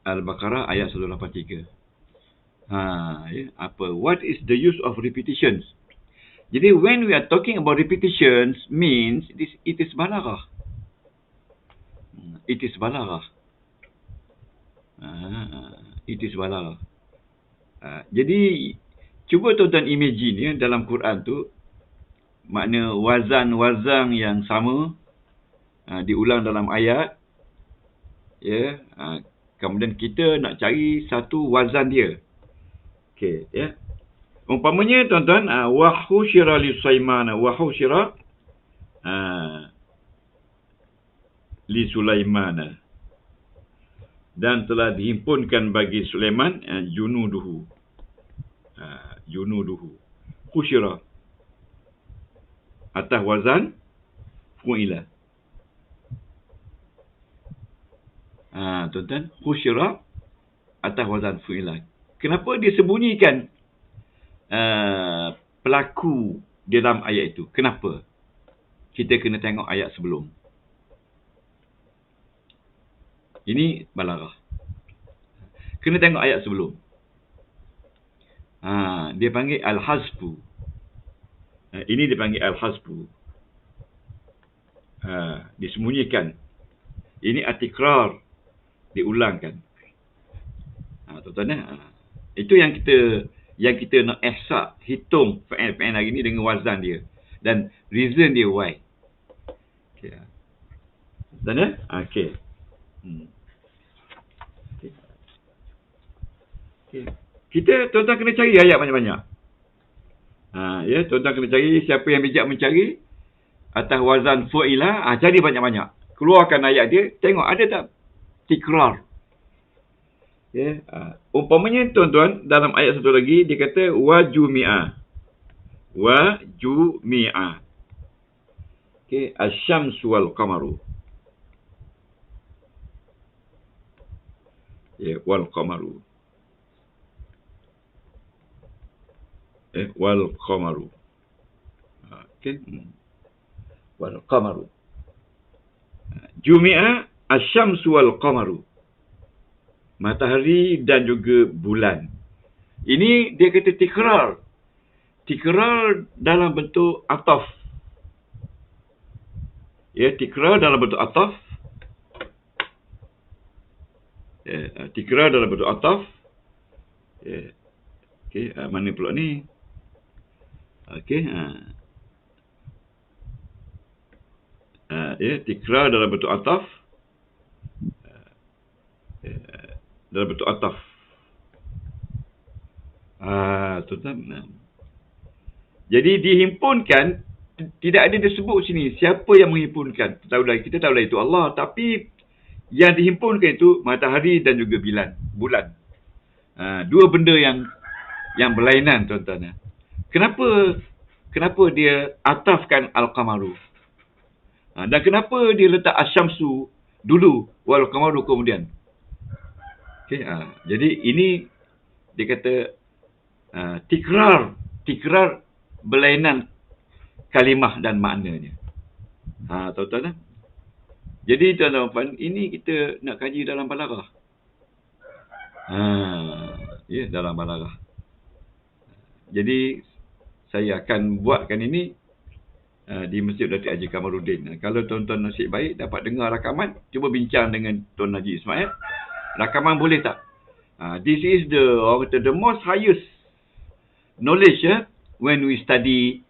Al-Baqarah ayat 183. What is the use of repetitions? Jadi when we are talking about repetitions means it is balaghah. It is balaghah. Jadi cuba tuan-tuan imagine ya, dalam Quran tu makna wazan-wazan yang sama diulang dalam ayat, ya. Kemudian kita nak cari satu wazan dia. Okey, ya. Umpamanya tuan-tuan, wa husyira li Sulaiman wa husyira li Sulaiman, dan telah dihimpunkan bagi Sulaiman junuduhu. Husyira atas wazan fu'ilah. Tuan-tuan, husyira atas wazan fu'ila. Kenapa dia sembunyikan pelaku di dalam ayat itu? Kenapa? Kita kena tengok ayat sebelum. Ini balaghah. Kena tengok ayat sebelum. Dia panggil al-hazfu. Ini dia panggil al-hazfu. Disembunyikan. Ini atikrar. Diulangkan. Tuan-tuan, itu yang kita nak ihsa, hitung fa'il hari ni dengan wazan dia. Dan reason dia why. Okay. Tuan-tuan, okay. Okay. Kita, tuan-tuan kena cari ayat banyak-banyak. Ya, tuan-tuan kena cari, siapa yang bijak mencari atas wazan fu'ila, cari banyak-banyak. Keluarkan ayat dia, tengok ada tak tikrar. Ya, umpamanya tuan-tuan dalam ayat satu lagi dia kata wajumi'a. Wajumi'a. Okey, asy-syamsu wal qamaru. Ya, wal qamaru. Wal qamaru. Okey. Wal qamaru. Jumi'a asy-syamsu wal qamaru. Matahari dan juga bulan. Ini dia kata tikrar. Tikrar dalam bentuk ataf. Ya, tikrar dalam bentuk ataf. Ya, tikrar dalam bentuk ataf. Ya. Okey, mana pula ni? Okey, ya, tikrar dalam bentuk ataf. Dalam bentuk ataf. Tuan-tuan. Jadi dihimpunkan, tidak ada disebut sini siapa yang menghimpunkan. Kita tahu lah itu Allah, tapi yang dihimpunkan itu matahari dan juga bulan. Dua benda yang berlainan, tuan-tuan. Kenapa dia atafkan al-qamaru? Dan kenapa dia letak asy-syamsu dulu wal qamaru kemudian? Okay, jadi ini dia kata tikrar berlainan kalimah dan maknanya. Tuan-tuan. Jadi tuan-tuan, ini kita nak kaji dalam balaghah. Ya, dalam balaghah. Jadi saya akan buatkan ini di Masjid Datuk Haji Kamaluddin. Kalau tuan-tuan nasib baik dapat dengar rakaman, cuba bincang dengan Tuan Haji Ismail. Rakaman boleh tak? This is the most highest knowledge when we study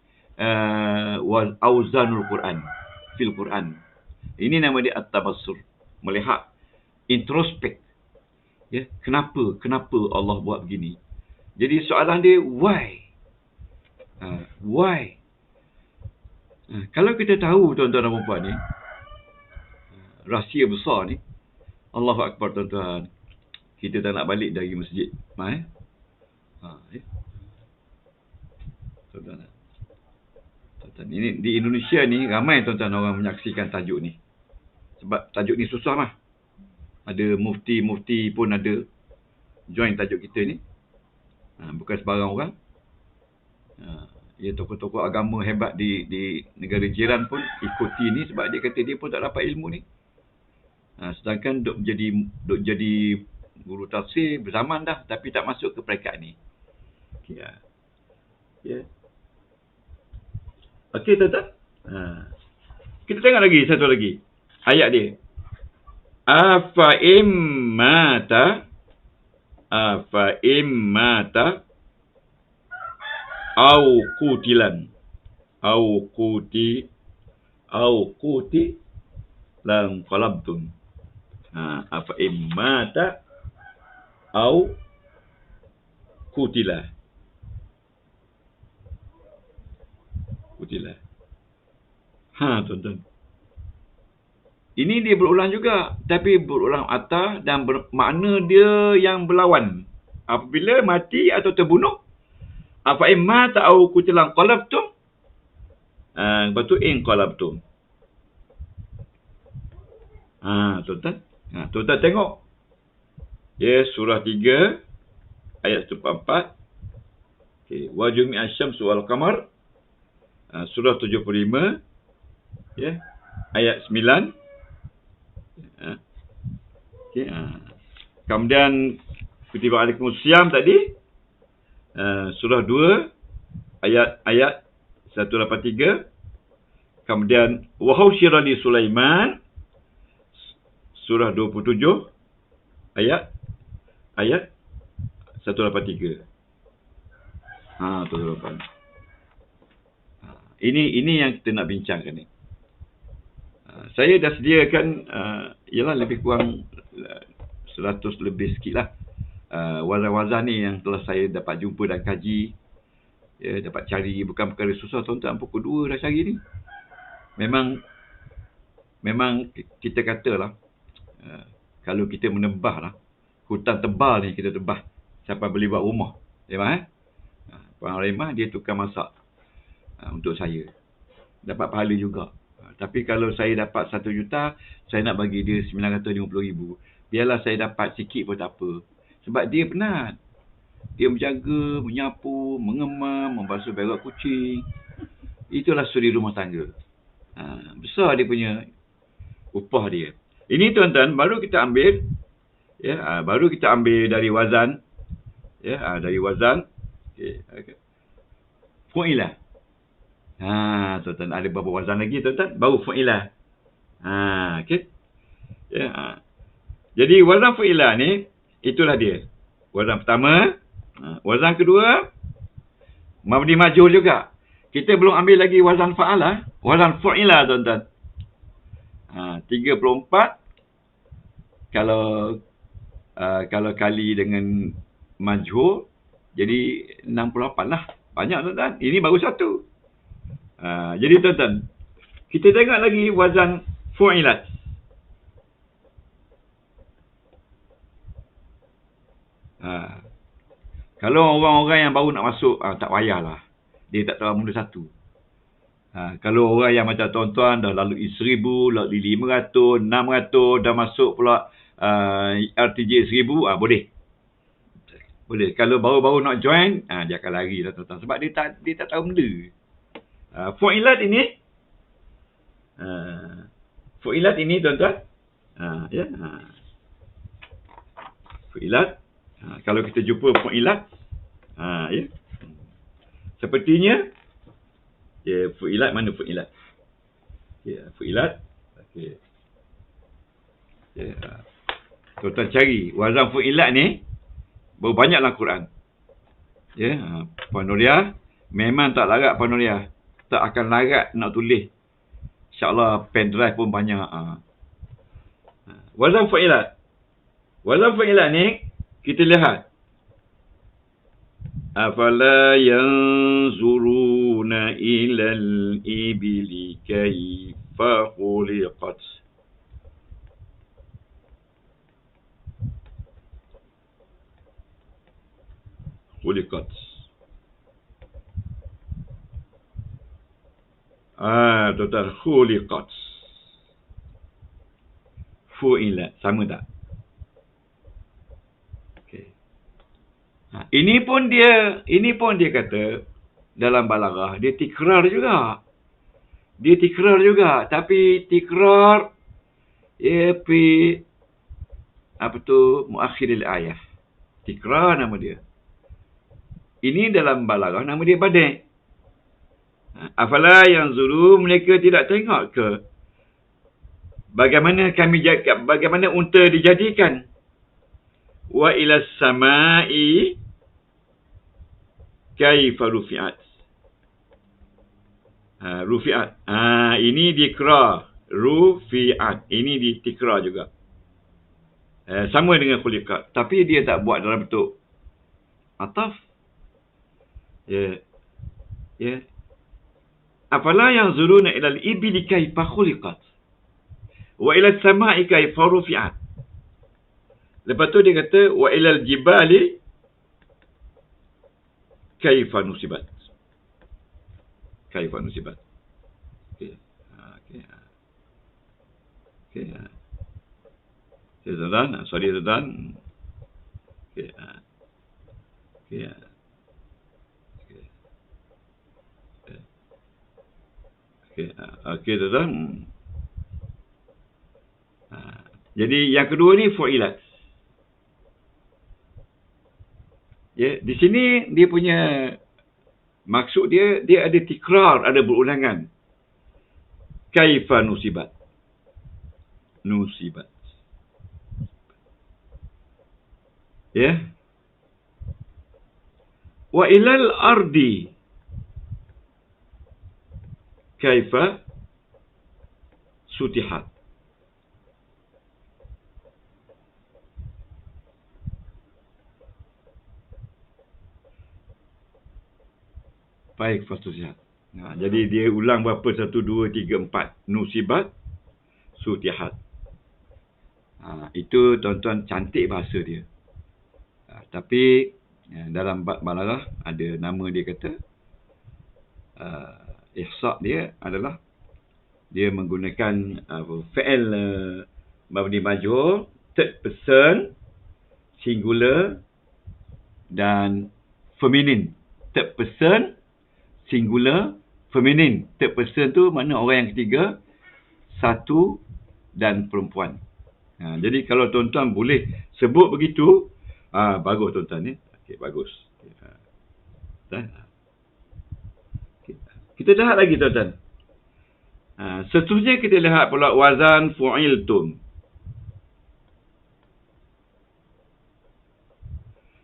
awzanul Quran, fil Quran. Ini nama dia at-tabassur, melihat introspek. Ya, kenapa Allah buat begini? Jadi soalan dia why? Why? Kalau kita tahu tuan-tuan dan puan ni, rahsia besar ni, Allahu Akbar tuan-tuan. Kita tak nak balik dari masjid. Tuan-tuan. Ini di Indonesia ni ramai tuan-tuan orang menyaksikan tajuk ni. Sebab tajuk ni susah lah. Ada mufti-mufti pun ada join tajuk kita ni. Bukan sebarang orang. Ya, tokoh-tokoh agama hebat di negara jiran pun ikuti ni sebab dia kata dia pun tak dapat ilmu ni. Sedangkan duk jadi guru tafsir berzaman dah tapi tak masuk ke peringkat ni. Okey. Ya. Okey tuan-tuan. Kita tengok lagi satu lagi. Ayat dia. Afa immata au kuti lam qalabtum. Afa immata au kutila. Tuan-tuan. Ini dia berulang juga, tapi berulang atas dan makna dia yang berlawan. Apabila mati atau terbunuh, afa immata au kutilan qalabtum. Lepas tu in qalabtum. Tuan-tuan. Tuan-tuan tengok. Ya, surah 3 ayat 44. Okey, wa jumi'a syamsu wal qamar. Surah 75 ya, ayat 9. Okey, kemudian kutiba alaikumus siyam tadi, surah 2 ayat 183. Kemudian wa husyira li Sulaiman, surah 27 ayat 183. Tuan-tuan. Ini yang kita nak bincangkan ni. Saya dah sediakan ialah lebih kurang 100 lebih sikit lah wazan-wazan ni yang telah saya dapat jumpa dan kaji, ya, dapat cari. Bukan perkara susah tuan-tuan, pukul 2 dah cari ni. Memang kita katalah, kalau kita menebah lah, hutan tebal ni kita tebah sampai boleh buat rumah. Memang Puan Rahimah dia tukar masak untuk saya. Dapat pahala juga. Tapi kalau saya dapat 1 juta, saya nak bagi dia 950,000. Biarlah saya dapat sikit pun tak apa. Sebab dia penat. Dia menjaga, menyapu, mengemam, membasuh berak kucing. Itulah suri rumah tangga. Besar dia punya upah dia. Ini tuan-tuan, baru kita ambil, ya, baru kita ambil dari wazan, ya, dari wazan. Okay. Fu'ilah. Tuan-tuan, ada beberapa wazan lagi tuan-tuan, baru fu'ilah. Okey. Ya. Jadi wazan fu'ilah ni, itulah dia. Wazan pertama, wazan kedua, mabni majhul juga. Kita belum ambil lagi wazan fa'alah, wazan fu'ilah tuan-tuan. 34 kalau kali dengan majhul jadi 68 lah. Banyak tuan-tuan. Ini baru satu. Jadi tuan-tuan, kita tengok lagi wazan fu'ilat. Kalau orang-orang yang baru nak masuk, tak payahlah. Dia tak tahu mula satu. Kalau orang yang macam tuan-tuan dah lalui 1,000, lalui 500, 600, dah masuk pula RTJ 1,000, boleh. Boleh. Kalau baru-baru nak join, dia akan lari lah tuan-tuan. Sebab dia tak tahu benda. Fu'ilat ini tuan-tuan. Ya. Fu'ilat. Kalau kita jumpa fu'ilat, ya. Sepertinya, ya, fu'ilat, mana fu'ilat? Ya, fu'ilat. Okey. Ya. Tuan-tuan cari wazan fu'ilat ni, berapa banyak dalam Quran. Ya, Puan Nuriah memang tak larat Puan Nuriah. Tak akan larat nak tulis. InsyaAllah pen drive pun banyak. Wazan fu'ilat. Wazan fu'ilat ni kita lihat. Afala yanzuruna ilal ibili kaifa khuliqat. Khuliqat. Tuan-tuan, khuliqat. Fu'ilat. Sama tak? Ini pun dia kata dalam balaghah dia tikrar juga. Tapi tikrar muakhiril ayah. Tikrar nama dia. Ini dalam balaghah nama dia badai. Afala yanzuru, mereka tidak tengok ke bagaimana unta dijadikan. Wa ila samai kaifa rufi'at. Rufi'at. Ini dikra. Rufi'at. Ini ditikra juga. Sama dengan khuliqat. Tapi dia tak buat dalam bentuk ataf. Ya. Afala yanzuruna ila al-ibili kaifa khuliqat. Wa ila samai kaifa rufi'at. Lepas tu dia kata wa ilal jibali kaifa nusibat. Okey. Tuan-tuan, sorry tuan-tuan. Okey. Okey. Okey tuan-tuan. Jadi yang kedua ni fu'ilat. Ya, di sini dia punya maksud dia ada tikrar, ada berulangan. Kaifa nusibat. Nusibat. Ya. Wa ilal ardi kaifa sutihat. Baik, fasusihat. Jadi dia ulang berapa? 1, 2, 3, 4. Nusibat, sutihat. Itu tuan-tuan cantik bahasa dia. Tapi dalam bab balaghah ada nama dia kata ihsa' dia adalah dia menggunakan fi'il mabni majhul, third person, singular dan feminine. Third person, singular, feminine. Third person tu mana orang yang ketiga, satu dan perempuan. Jadi kalau tuan-tuan boleh sebut begitu, bagus tuan-tuan ni. Okey, bagus. Kita lihat lagi tuan-tuan. Seterusnya kita lihat pula wazan fu'iltum.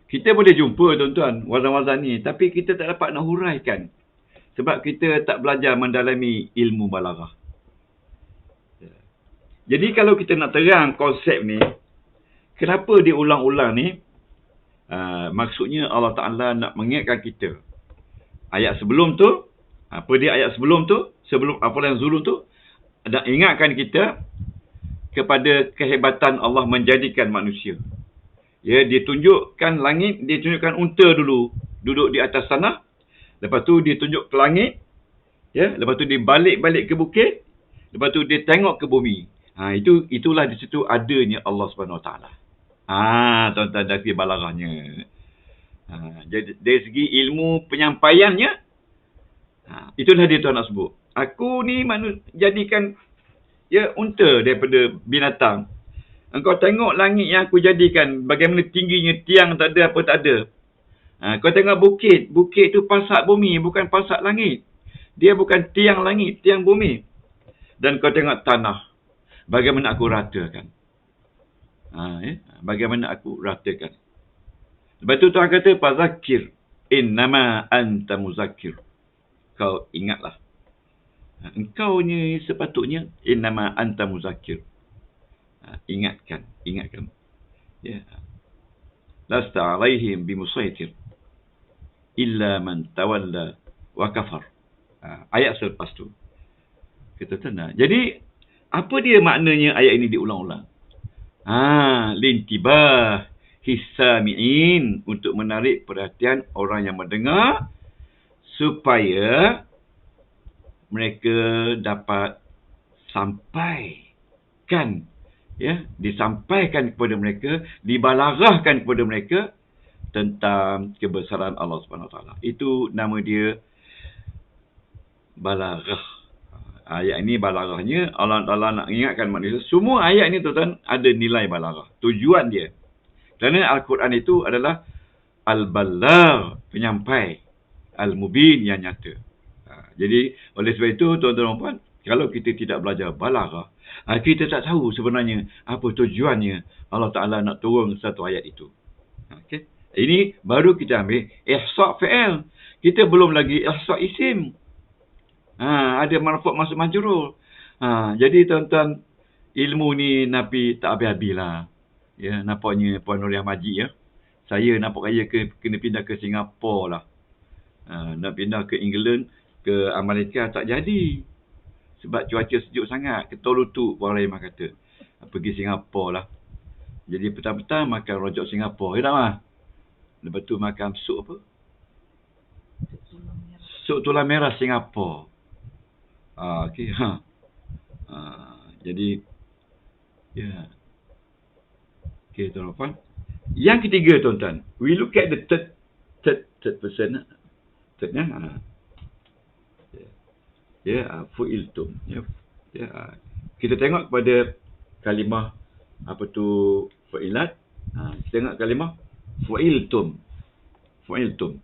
Kita boleh jumpa tuan-tuan wazan-wazan ni, tapi kita tak dapat nak huraikan. Sebab kita tak belajar mendalami ilmu balaghah. Jadi kalau kita nak terang konsep ni, kenapa dia ulang-ulang ni? Maksudnya Allah Ta'ala nak mengingatkan kita. Ayat sebelum tu, apa dia ayat sebelum tu? Sebelum apa yang zulum tu, nak ingatkan kita kepada kehebatan Allah menjadikan manusia. Ya, dia tunjukkan langit, dia tunjukkan unta dulu duduk di atas tanah. Lepas tu dia tunjuk ke langit. Ya, lepas tu dia balik-balik ke bukit. Lepas tu dia tengok ke bumi. Itulah di situ adanya Allah Subhanahu Wa Taala. Tuan-tuan dari balaghahnya. Jadi dari segi ilmu penyampaiannya, itulah dia tuan nak sebut. Aku ni jadikan unta daripada binatang. Engkau tengok langit yang aku jadikan, bagaimana tingginya, tiang tak ada, apa tak ada. Kau tengok bukit. Bukit tu pasak bumi, bukan pasak langit. Dia bukan tiang langit, tiang bumi. Dan kau tengok tanah. Bagaimana aku ratakan. Bagaimana aku ratakan. Lepas tu Tuhan kata, fazakir innama anta muzakkir. Kau ingatlah. Engkau ni sepatutnya innama anta muzakkir. Ingatkan. Ya. Lasta alaihim bimusaitir illa man tawalla wa kafar. Ayat selepas tu. Kita tenang. Jadi apa dia maknanya ayat ini diulang-ulang? Lintibah hissami'in, untuk menarik perhatian orang yang mendengar supaya mereka dapat sampaikan, disampaikan kepada mereka, dibalaghahkan kepada mereka tentang kebesaran Allah Subhanahu Wa Taala. Itu nama dia balaghah. Ayat ini balaghahnya Allah Taala nak ingatkan manusia. Semua ayat ini tuan-tuan ada nilai balaghah. Tujuan dia. Kerana Al-Quran itu adalah al-balagh, penyampai, al-mubin, yang nyata. Jadi oleh sebab itu tuan-tuan dan puan, kalau kita tidak belajar balaghah, kita tak tahu sebenarnya apa tujuannya Allah Ta'ala nak turun satu ayat itu. Okay. Ini baru kita ambil ihsa' fi'il. Kita belum lagi ihsa' isim. Ada marfu' masuk majrur. Jadi tuan-tuan, ilmu ni napi tak habis-habis lah. Ya, nampaknya Puan Nuriah Majid, ya. Saya nampak kaya kena pindah ke Singapura lah. Nak pindah ke England, ke Amerika tak jadi. Sebab cuaca sejuk sangat. Ketul lutut orang lain kata. Pergi Singapura lah. Jadi petang-petang makan rojak Singapura. Ya tak mah? Lepas tu makan sup apa? Sup tulang merah Singapura. Okey. Jadi, ya. Okey, tuan-tuan. Yang ketiga, tuan-tuan. We look at the third person. Thirdnya. Fu'iltum. Kita tengok kepada kalimah apa tu fa'ilat. Kita tengok kalimah fu'iltum. Fu'iltum.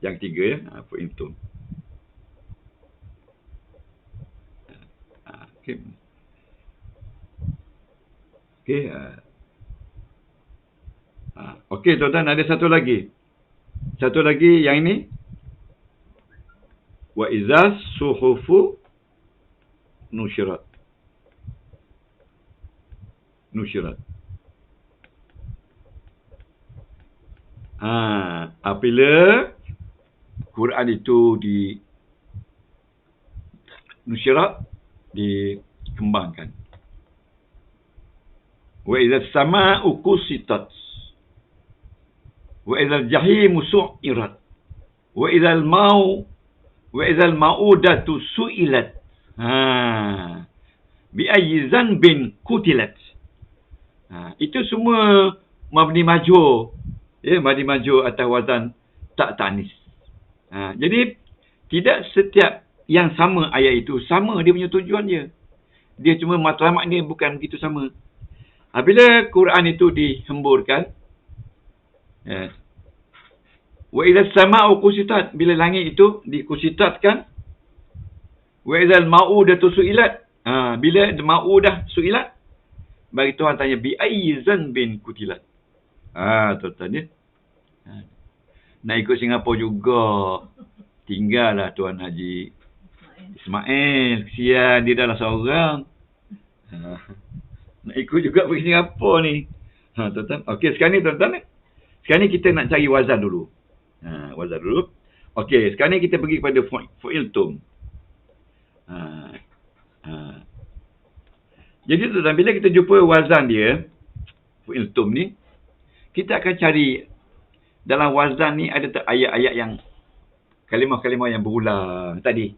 Yang ketiga ya, fu'iltum. Okey. Okey. Okey, tuan-tuan, ada satu lagi. Satu lagi yang ini. Wa izas suhufu nusyirat. Nusyirat. Apabila Quran itu nusyirat, dikembangkan. Wa izas sama'u kusitat. Wa izal jahimu su'irat. Wa izal ma'udatu su'ilat. Bi ayyi zanbin kutilat. Itu semua mabni majhur. Ya, mabni majhur atas wazan tak ta'nis. Jadi tidak setiap yang sama ayat itu sama dia punya tujuan dia. Dia cuma matlamat dia bukan begitu sama. Bila Quran itu dihemburkan, wa idza sama'u kusitat, bila langit itu dikusitatkan, wa idzal ma'udatu su'ilat, bila ma'udah su'ilat, bagi Tuhan tanya bi ayyi zanbin kutilat. Tuan-tuan ya. Nak ikut Singapura juga. Tinggallah Tuan Haji Ismail. Kesian dia dah lah seorang. Nak ikut juga pergi Singapura ni. Tuan-tuan. Okey, sekarang ni tuan-tuan. Sekarang ni kita nak cari wazan dulu. Wazan dulu. Okey, sekarang ni kita pergi kepada fu'iltum. Jadi tuan-tuan, bila kita jumpa wazan dia, fu'iltum ni, kita akan cari dalam wazan ni ada tak ayat-ayat yang kalimah-kalimah yang berulang tadi.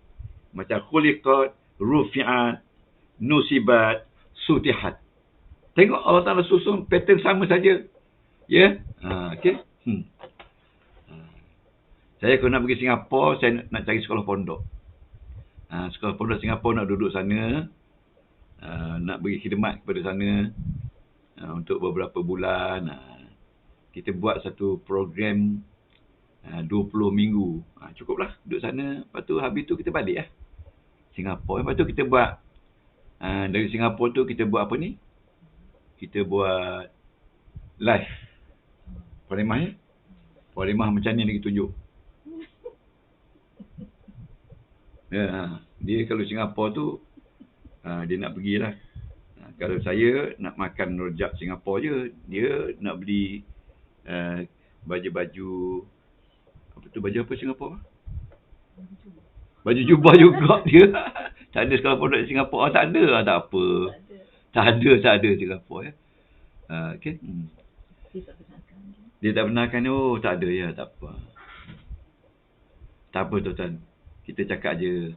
Macam khuliqat, rufi'at, nusibat, sutihat. Tengok Allah Ta'ala susun pattern sama saja. Ya? Okey. Saya kalau nak pergi Singapura, saya nak cari sekolah pondok. Sekolah pondok Singapura nak duduk sana. Nak beri khidmat kepada sana. Untuk beberapa bulan. Kita buat satu program 20 minggu. Cukuplah duduk sana. Lepas tu habis tu kita balik lah. Singapura. Lepas tu kita buat. Dari Singapura tu kita buat apa ni? Kita buat live. Polimah ya? Polimah macam ni lagi tunjuk. Dia kalau Singapura tu dia nak pergilah. Kalau saya nak makan rojak Singapura je, dia nak beli baju-baju apa tu, baju apa Singapura? Baju jubah juga dia. Tak ada sekolah pondok di Singapura. Tak ada, tak apa. Tak ada Singapura ya. Okey. Dia tak benarkan. Oh, tak ada ya, tak apa. Tak apa tuan-tuan. Kita cakap je.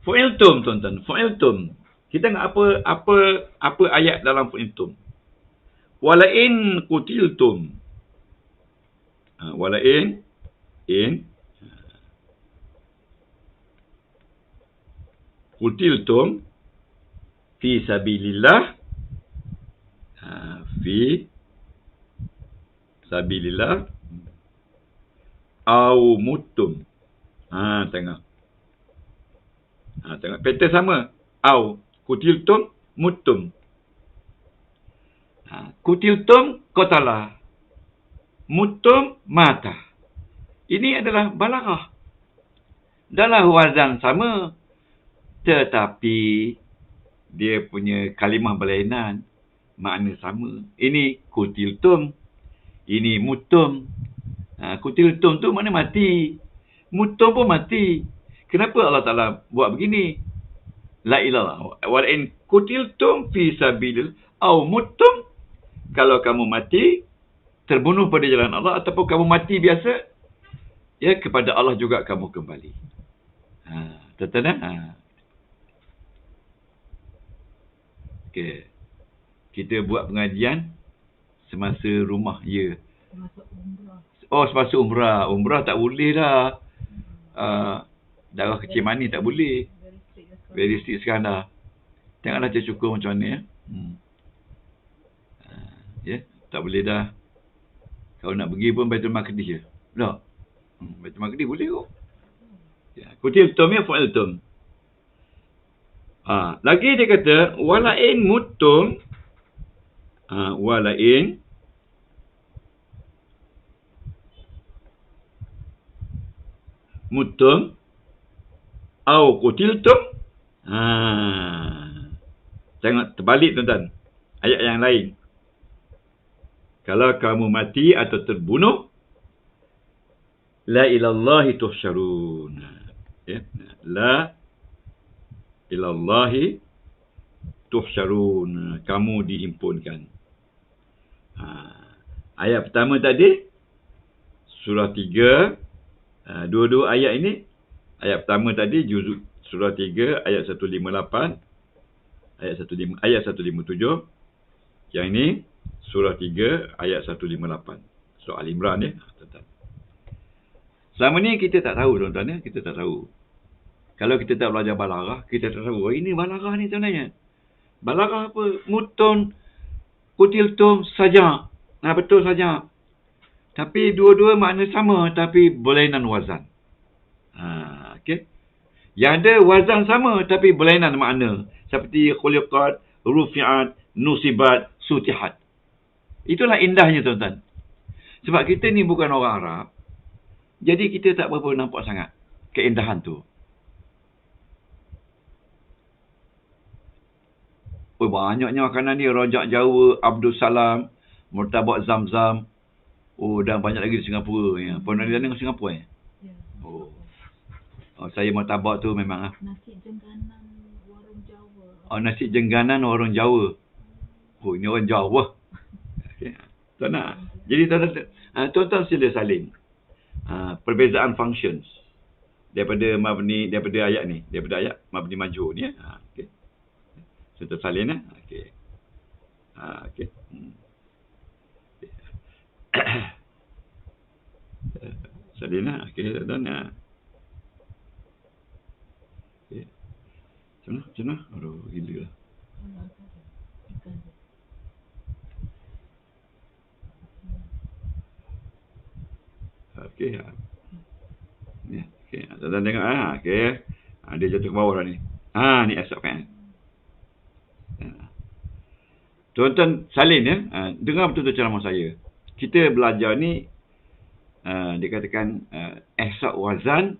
Fu'iltum tuan-tuan, fu'iltum. Kita nak apa ayat dalam fu'iltum. Wala'in kutiltum. Wala'in kutiltum fi sabilillah. Fi sabilillah au mutum. Tengok. Tengok pattern sama. Au kutiltum mutum. Kutiltum qatala. Mutum mata. Ini adalah balaghah. Dalam wazan sama, tetapi dia punya kalimah berlainan, makna sama. Ini kutiltum, ini mutum. Kutiltum tu makna mati. Mutum pun mati. Kenapa Allah Ta'ala buat begini? La ilallah. Wala'in kutiltum fi sabilil au mutum. Kalau kamu mati, terbunuh pada jalan Allah, ataupun kamu mati biasa, ya, kepada Allah juga kamu kembali. Tuan-tuan. Okey. Kita buat pengajian Semasa rumah, ya. Masuk umrah. Oh, semasa umrah. Umrah tak boleh dah. Darah kecil manis tak boleh. Very strict lah sekarang. Very strict sekarang dah. Tengoklah dia cukur macam mana ya. Ya, tak boleh dah. Kalau nak pergi pun Baitul Maqdis je. Tak? Baitul Maqdis boleh kok. Ya, kutiltum ya fa'iltum. Lagi dia kata walain mutum. Walain mutum au kutiltum. Tengok terbalik tuan-tuan. Ayat yang lain. Kalau kamu mati atau terbunuh, la ilallahi tuhsyarun. Ya, la ilallahi tuhsyarun. Kamu dihimpunkan. Ayat pertama tadi, surah 3, dua-dua ayat ini. Ayat pertama tadi, juzuk surah 3, ayat 158, ayat 157. Yang ini, surah 3, ayat 158. Surah Al-Imran ya. Selama ni kita tak tahu tuan-tuan ya. Kita tak tahu. Kalau kita tak belajar balaghah, kita tak tahu. Ini balaghah ni sebenarnya. Balaghah apa? Mutun, kutiltum saja. Betul saja. Tapi dua-dua makna sama. Tapi berlainan wazan. Okey. Yang ada wazan sama. Tapi berlainan makna. Seperti khuliqat, rufi'at, nusibat, sutihat. Itulah indahnya tuan-tuan. Sebab kita ni bukan orang Arab. Jadi kita tak berapa nampak sangat keindahan tu. Oh, banyaknya makanan ni. Rojak Jawa, Abdul Salam, Murtabak Zam-Zam. Oh, dan banyak lagi di Singapura. Ya. Pernah di sana ke Singapura? Ya. Oh, saya murtabak tu memang. Nasi jengganan warung Jawa. Nasi jengganan orang Jawa. Oh, ini orang Jawa. Okay. Tak nak. Jadi tuan-tuan sila salin. Perbezaan functions. Daripada ayat ni. Daripada ayat mabni majhul ni. Okay. Kita salin lah. Okay. Okay. Salin lah. Okay. Tuan-tuan. Okay. Macam mana? Aduh, gila lah. Okey. Ni, okey. Tuan-tuan tengok okey. Dia jatuh ke bawah dah ni. Ni asap kan. Tuan-tuan salin ya. Dengar betul-betul ceramah saya. Kita belajar ni dikatakan ihsa wazan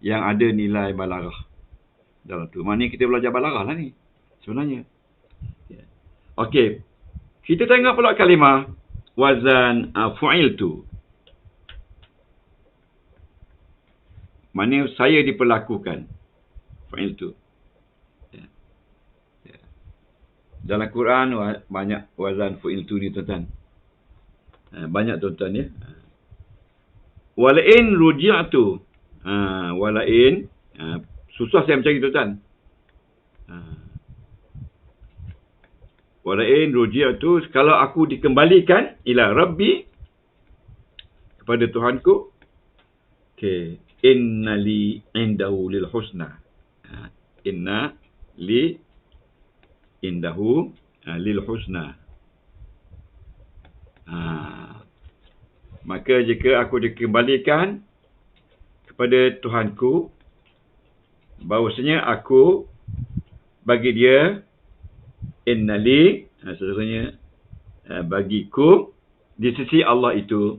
yang ada nilai balaghah dalam tu. Maknanya kita belajar balaghah lah ni sebenarnya. Okey. Kita tengok pula kalimah wazan fu'iltu. Maknanya saya diperlakukan. Fu'iltu. Dalam Quran banyak wazan fu'iltu ni tuan-tuan. Banyak tuan-tuan ya. Walain ruji'atu. Walain. Susah saya mencari tuan-tuan. Walain ruji'atu. Kalau aku dikembalikan ila Rabbi. Kepada Tuhanku. Okay. Inna li indahu lil husna. Inna li indahu lil husna. Maka jika aku dikembalikan kepada Tuhanku, bahawasanya aku bagi dia innali, sesungguhnya bagiku di sisi Allah itu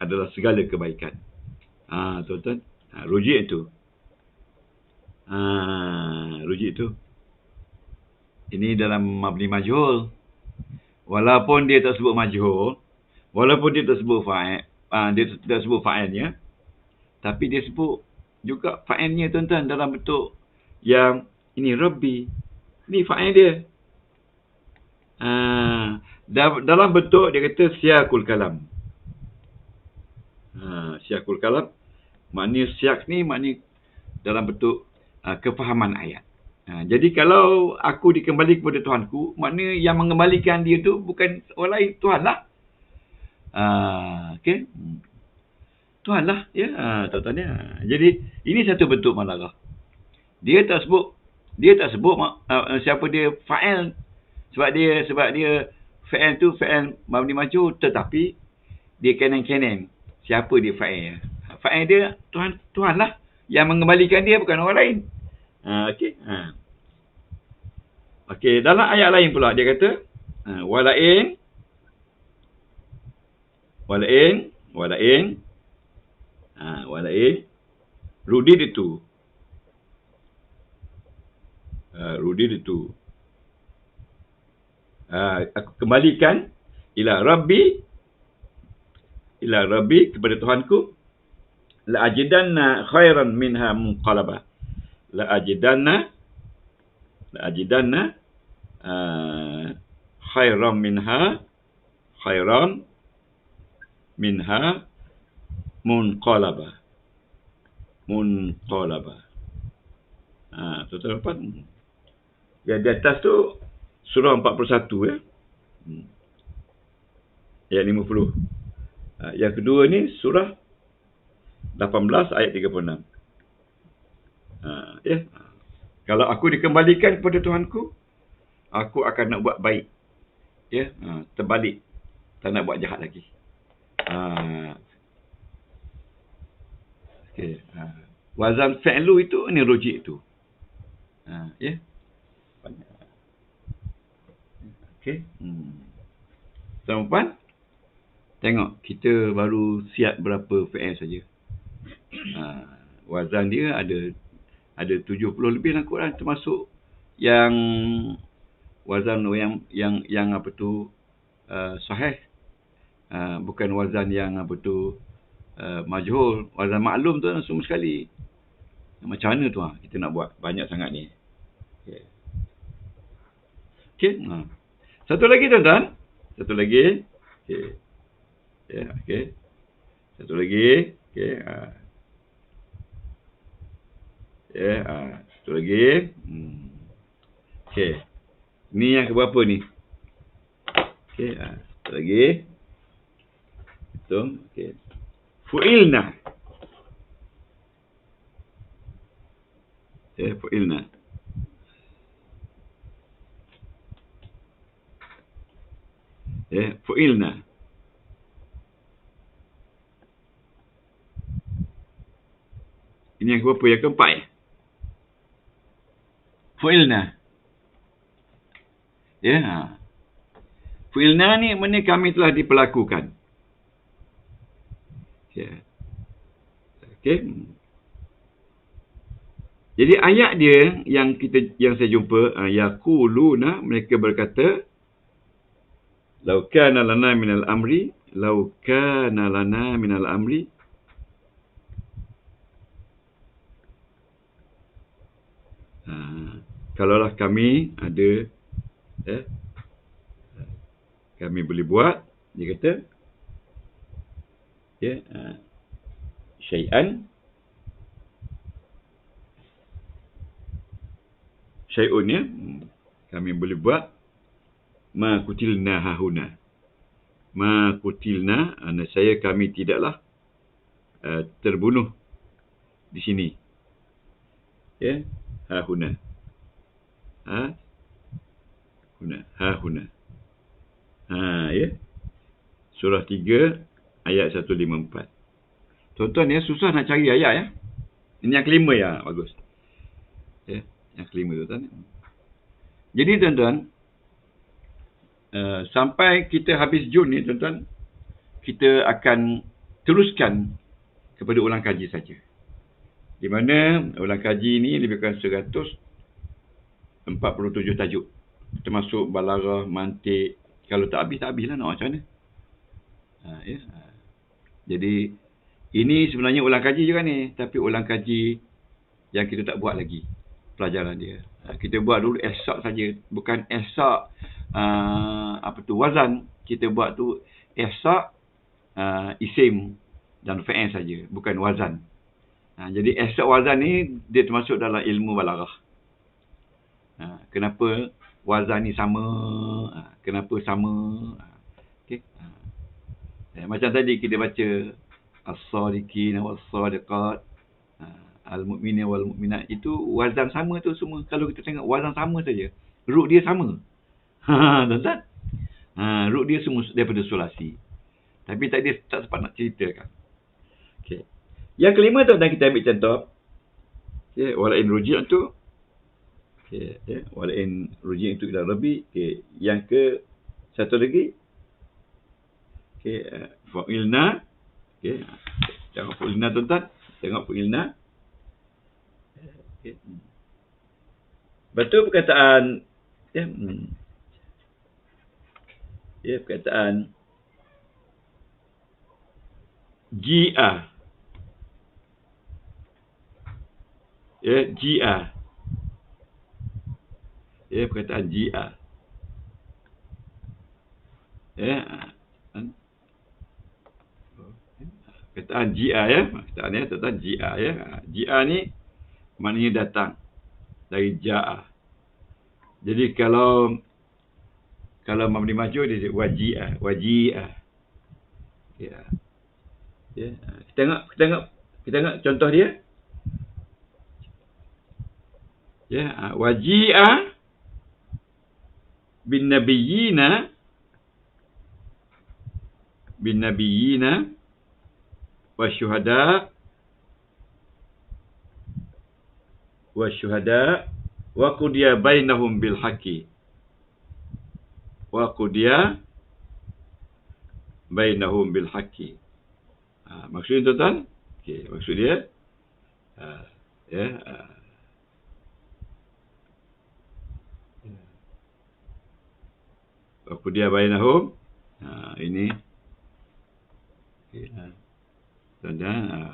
adalah segala kebaikan. Tuan-tuan, rujuk itu. Rujuk itu. Ini dalam mabni majhul. Walaupun dia tak sebut majhul, walaupun dia tak sebut fa'il, dia tak sebut fa'ilnya, tapi dia sebut juga fa'ilnya tuan-tuan dalam bentuk yang ini Rabbi. Ini fa'il dia. Dalam bentuk dia kata siyakul kalam. Siyakul kalam. Maknanya siyak ni maknanya dalam bentuk kefahaman ayat. Jadi kalau aku dikembali kepada Tuhanku, maknanya yang mengembalikan dia tu bukan orang lain, Tuhan lah. Okey. Tuhan lah, ya, tuan-tuan ya. Jadi ini satu bentuk malarah. Dia tak sebut siapa dia fa'il, sebab dia fa'il tu fa'il mabni majhul, tetapi dia kanan-kanan siapa dia fa'il. Fa'il dia Tuhan lah yang mengembalikan dia, bukan orang lain. Okey. Okey, dalam ayat lain pula dia kata walain ruditu. Aku kembalikan ila rabbi kepada Tuhanku, la ajidanna khairan minha munqalaba. La ajidanna khairan minha munqalaba. Tuan-tuan. Ya, di atas tu surah 41 ya. Ayat 50. Yang kedua ni surah 18 ayat 36. Ya. Kalau aku dikembalikan kepada Tuhanku, aku akan nak buat baik. Ya, terbalik. Tak nak buat jahat lagi. Okey. Wazan fi'lu itu ni ruji' itu. Ya. Okey. Tuan-tuan, tengok kita baru siap berapa fi'il saja. Wazan dia ada 70 lebih dalam Quran, termasuk yang wazan yang apa tu sahih. Bukan wazan yang apa tu majhul, wazan maklum tu semua sekali. Macam mana tu kita nak buat banyak sangat ni. Okey. Satu lagi tuan-tuan. Satu lagi. Okey. Ya, okey. Satu lagi. Okey. Satu lagi. Okey. Ni yang keberapa ni? Okey, satu lagi. Hitung. Okey. Fu'ilna. Fu'ilna. Fu'ilna. Ini yang keberapa? Yang keempat ya? Fu'ilna. Ya. Fu'ilna ni mana kami telah diperlakukan. Okey. Jadi ayat dia yang saya jumpa, yaquluna, mereka berkata, law kana lana minal amri, kalaulah kami ada kami boleh buat, dia kata syai'un ya, kami boleh buat ma kutilna hahuna. Ma kutilna, saya kami tidaklah terbunuh di sini. Ya, hahuna. Hahuna. Ya. Surah 3 ayat 154. Tuan-tuan ya, susah nak cari ayat ya. Ini yang kelima ya, bagus. Ya, yang kelima tuan-tuan. Jadi tuan-tuan, sampai kita habis Jun ni tuan-tuan, kita akan teruskan kepada ulang kaji saja. Di mana ulang kaji ni lebih kurang 147 tajuk. Termasuk balarah, mantik. Kalau tak habis-habislah nak macam mana. Ya. Jadi ini sebenarnya ulang kaji juga ni, tapi ulang kaji yang kita tak buat lagi pelajaran dia. Kita buat dulu ihsa' saja, bukan ihsa' wazan. Kita buat tu ihsa' isim dan fa'il saja, bukan wazan. Jadi ihsa' wazan ni dia termasuk dalam ilmu balarah. Kenapa wazan ni sama? Kenapa sama? Okey. Macam tadi kita baca as-sadiqin was-sadiqat, al-mu'minin wal mu'minat, itu wazan sama tu semua. Kalau kita tengok wazan sama saja, root dia sama. Tuan-tuan. Root dia semua daripada sulasi. Tapi tak sempat nak ceritakan. Okey. Yang kelima tuan-tuan, kita ambil contoh. Okey, walain ruji' tu. Okey, ya, walain ruji' itu ila rabbi. Okey, yang ke satu lagi. Okey, fa'ilna. Okey. Tengok fa'ilna tuan-tuan. Tengok fa'ilna. Okey. Betul perkataan perkataan Jia. Jia. Perkataan Jia. Perkataan Jia Perkataan tentang Jia Jia ni maknanya datang dari Ja'a. Jadi kalau mabni majhul dia waji'ah. Ya. Kita tengok contoh dia. Ya, waji'ah bin nabiyina wasyuhada wa qudiya bainahum bil haqqi. Maksudnya tuan-tuan, okey, maksud dia wa qudiya bainahum, ini tuan-tuan,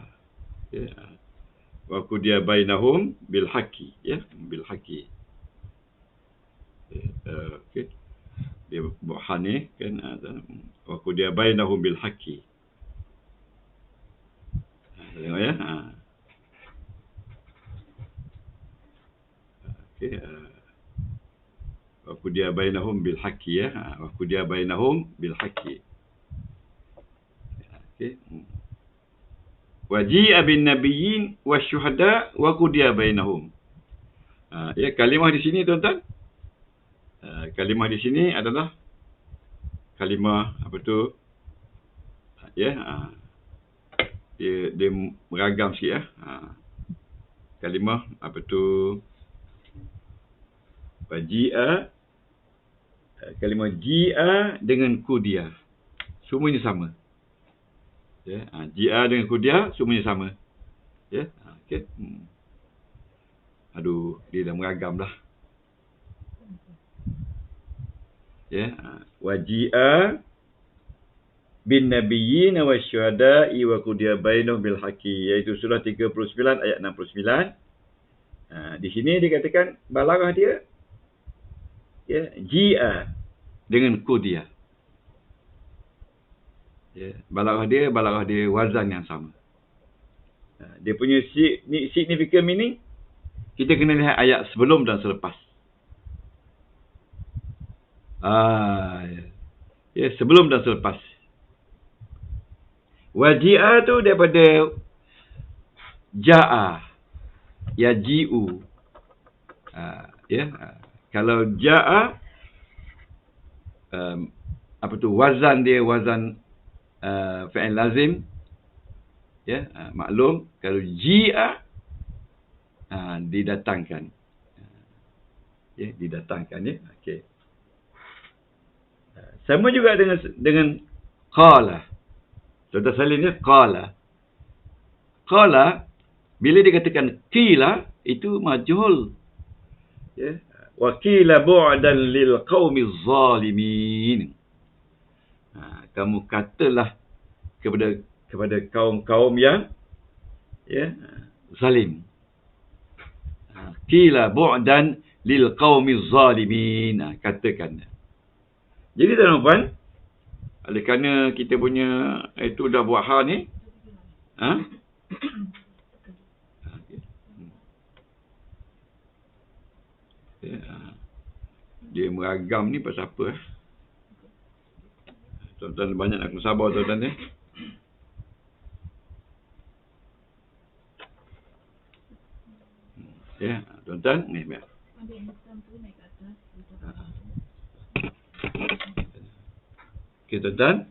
wa qudiya bainahum bil haqqi, bil haqqi. Okey. Dia buhan ni kan, wa qudiya bainahum bil haqqi. Tengok ya. Okey. Wa qudiya bainahum bil haqqi wa qudiya bainahum bil haqqi. Okey. Waji'a bin nabiyyin wasyuhada wa qudiya bainahum. Kalimah di sini tuan-tuan. Kalimah di sini adalah kalimah apa tu? Dia beragam sikit kalimah apa tu? Waji'a, kalimah ji'a dengan qudiya. Semuanya sama. Ji'a dengan qudiya semuanya sama. Okey. Aduh, dia dah beragam dah. Waji'a bin nabiyyin wasyuhada'i wa qudiya bainahum bil haqqi, iaitu surah 39 ayat 69. Di sini dikatakan balaghah dia ji'a dengan qudiya. Balaghah dia wazan yang sama. Dia punya significant meaning kita kena lihat ayat sebelum dan selepas. Sebelum dan selepas. Waji'a tu daripada ja'a, yaji'u. Kalau ja'a, apa tu, wazan dia wazan fi'il lazim, maklum. Kalau ji'a, didatangkan. Didatangkan okey. Sama juga dengan qala. Contoh salinnya qala. Qala bila dikatakan qila itu majhul. Wa qila bu'dan lil qaumi zalimin. Kamu katalah kepada kaum-kaum yang zalim. Qila bu'dan lil qaumi zalimin. Katakan. Jadi tuan-tuan, oleh kerana kita punya itu dah buat hal ni, dia meragam ni pasal apa? Tuan-tuan banyak nak kena sabar tuan-tuan ya. Ya, tuan-tuan ni biar. Okey tuan-tuan.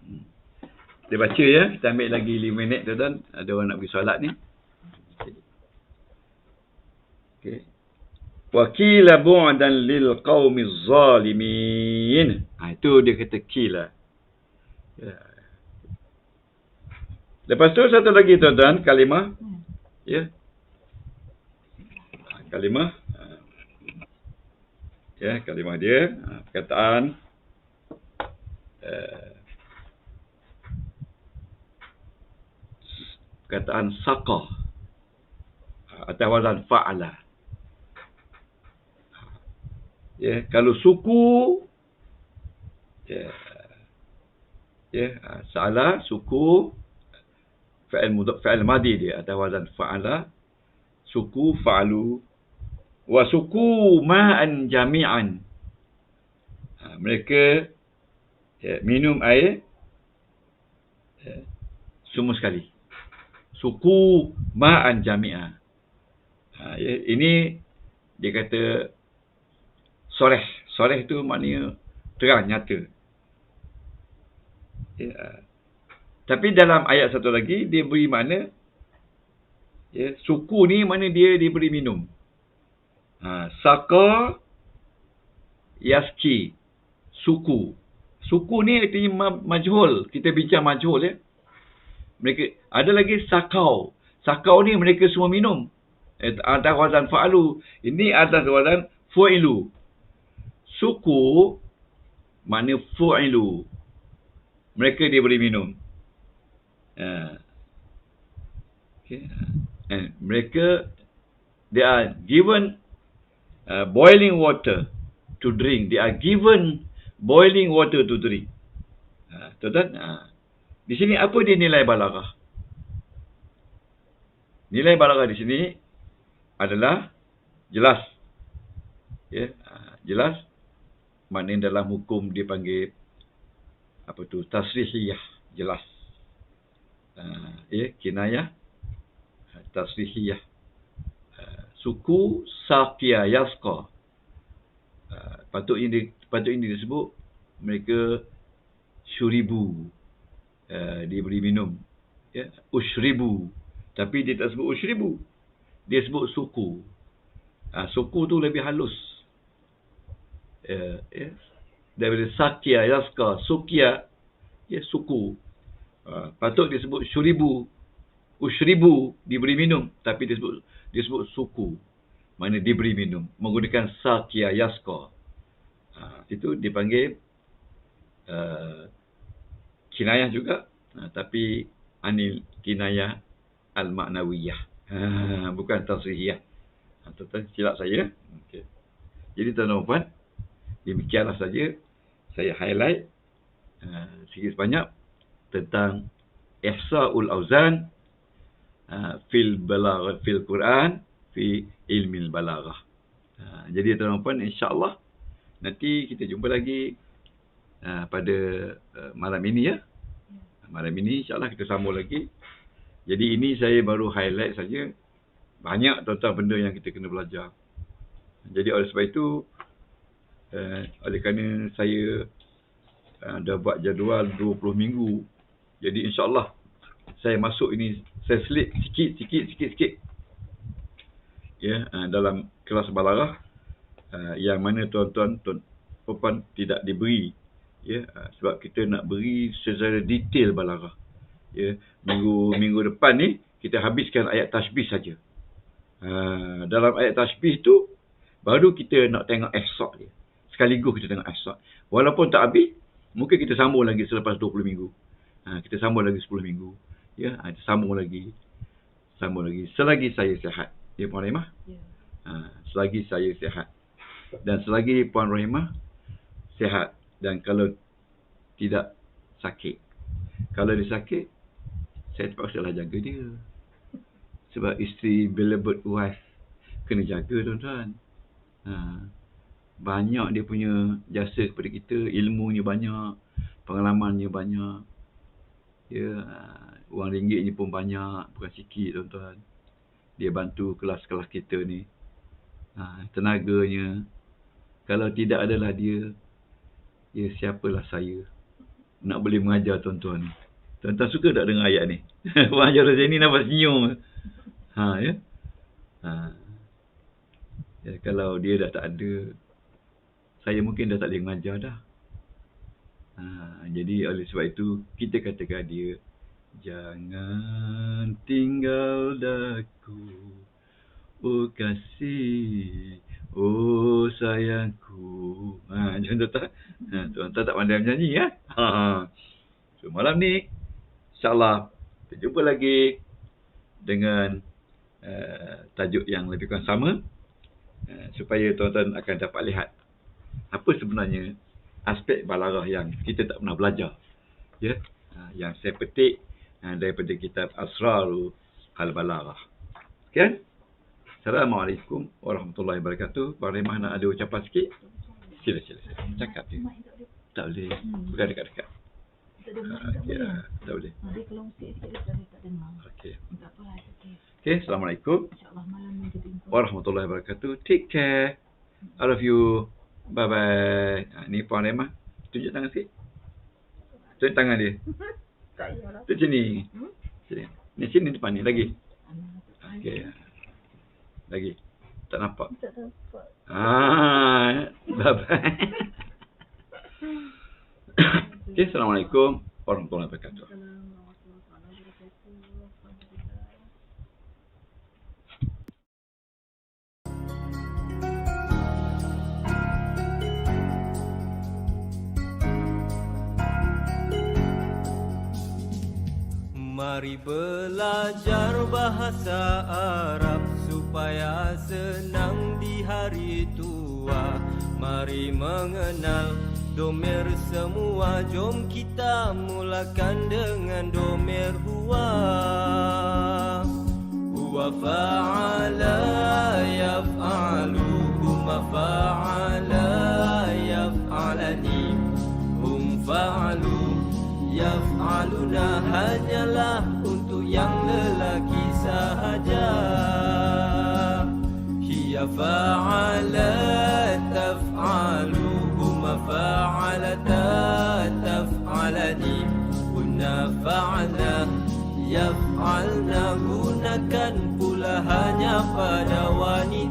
Kita baca ya, kita ambil lagi 5 minit tuan-tuan. Ada orang nak pergi solat ni. Okey. Wa qila bu'dan lil qaumiz zalimin. Itu dia kata qila. Ya. Lepas tu satu lagi tuan-tuan, kalimah. Ya. Kalimah. Ya, kalimah dia, perkataan perkataan saqa atau wazan fa'ala. Ya, kalau suku sa'ala suku fa'il madi dia atau wazan fa'ala, suku fa'alu wa suku ma'an jami'an. Mereka minum air semua sekali. Suku ma'an jami'an. Ini dia kata soreh. Soreh tu maknanya terang, nyata. Tapi dalam ayat satu lagi dia beri makna suku ni mana dia diberi minum. Saqa yaski, suku. Suku ni artinya majhul. Kita bincang majhul ya. Mereka ada lagi sakau. Sakau ni mereka semua minum. Ada wazan fa'alu. Ini ada wazan fu'ilu. Suku makna fu'ilu. Mereka diberi minum. Okay. And mereka they are given boiling water to drink. They are given boiling water to drink. Tuan-tuan, di sini apa dia nilai balaghah? Nilai balaghah di sini adalah jelas. Ya, jelas. Maknanya dalam hukum dia panggil apa tu? Tasrihiyah, jelas. Kinayah, tasrihiyah. Suku saqiya yasqa. Patutnya disebut mereka syuribu, diberi minum. Ya, ushribu. Tapi dia tak sebut ushribu. Dia sebut suku. Suku tu lebih halus. Daripada saqiya yasqa, suqiya suku. Patut disebut syuribu, ushribu, diberi minum, tapi disebut suku. Mana diberi minum menggunakan saqiya yasqa. Itu dipanggil kinayah juga, tapi anil kinayah al-ma'nawiyah. Bukan tasrihiyah. Tuan-tuan silap saya. Okey. Jadi tuan-tuan, demikianlah saja saya highlight sikit sebanyak tentang ihsa'ul auzan fil balaghah, fil Quran, fi ilmil balaghah. Jadi tuan-tuan, insya-Allah nanti kita jumpa lagi pada malam ini ya. Malam ini insya-Allah kita sambung lagi. Jadi ini saya baru highlight saja. Banyak tuan-tuan benda yang kita kena belajar. Jadi oleh sebab itu oleh kerana saya dah buat jadual 20 minggu. Jadi insya-Allah saya masuk ini, saya selip sikit. Ya, dalam kelas balaghah yang mana tuan-tuan puan tidak diberi, ya, sebab kita nak beri secara detail balaghah. Ya, minggu depan ni kita habiskan ayat tasbih saja. Dalam ayat tasbih tu baru kita nak tengok ihsa' dia. Sekaligus kita tengok ihsa'. Walaupun tak habis, mungkin kita sambung lagi selepas 20 minggu. Kita sambung lagi 10 minggu. Ya, kita sambung lagi. Selagi saya sihat. Ya, Puan Rahimah? Ya. Selagi saya sihat. Dan selagi Puan Rahimah sihat. Dan kalau tidak sakit. Kalau dia sakit, saya terpaksalah jaga dia. Sebab isteri beloved wife kena jaga tuan-tuan. Banyak dia punya jasa kepada kita. Ilmunya banyak. pengalamannya banyak. Ya, wang ringgitnya pun banyak, bukan sikit tuan-tuan. Dia bantu kelas-kelas kita ni. Tenaganya. Kalau tidak adalah dia, ya siapalah saya nak boleh mengajar tuan-tuan ni. Tuan-tuan suka tak dengar ayat ni? Mengajar macam ni nampak senyum. Ya. Ya, kalau dia dah tak ada, saya mungkin dah tak boleh mengajar dah. Jadi oleh sebab itu, kita katakan dia, jangan tinggal daku, oh kasih, oh sayangku. Macam tu tak? Tuan-tuan tak pandai menyanyi, ya? So, malam ni, insyaAllah, kita jumpa lagi dengan tajuk yang lebih kurang sama, supaya tuan-tuan akan dapat lihat apa sebenarnya aspek balaghah yang kita tak pernah belajar. Ya, yang saya petik daripada kitab Asrarul Al-Balaghah. Sekian. Assalamualaikum warahmatullahi wabarakatuh. Bang Remah nak ada ucapan sikit? Sila. Cakap dia. Tak boleh. Bukan dekat-dekat. Tak boleh. Dia kalau sikit dia tak dengar. Okey. Tak apa, Okey, Assalamualaikum InsyaAllah malam ni jadi warahmatullahi wabarakatuh. Take care. I love you. Bye-bye. Ni Puan Remah. Tunjuk tangan sikit. Tunjuk tangan dia. Tu sini. Sini. Ni sini depan ni lagi. Okey. Lagi. Tak nampak. tak dapat. Bye-bye. Okey, Assalamualaikum warahmatullahi wabarakatuh. Mari belajar bahasa Arab supaya senang di hari tua. Mari mengenal domer semua. Jom kita mulakan dengan domer huwa. Huwa fa'ala yaf'alu, huma fa'ala yaf'alani, hum fa'alu yaf'aluna, hanyalah untuk yang lelaki sahaja. Hiya fa'alat taf'alu, huma fa'alata taf'alani, kunna fa'ala yaf'alna, gunakan pula hanya pada wanita.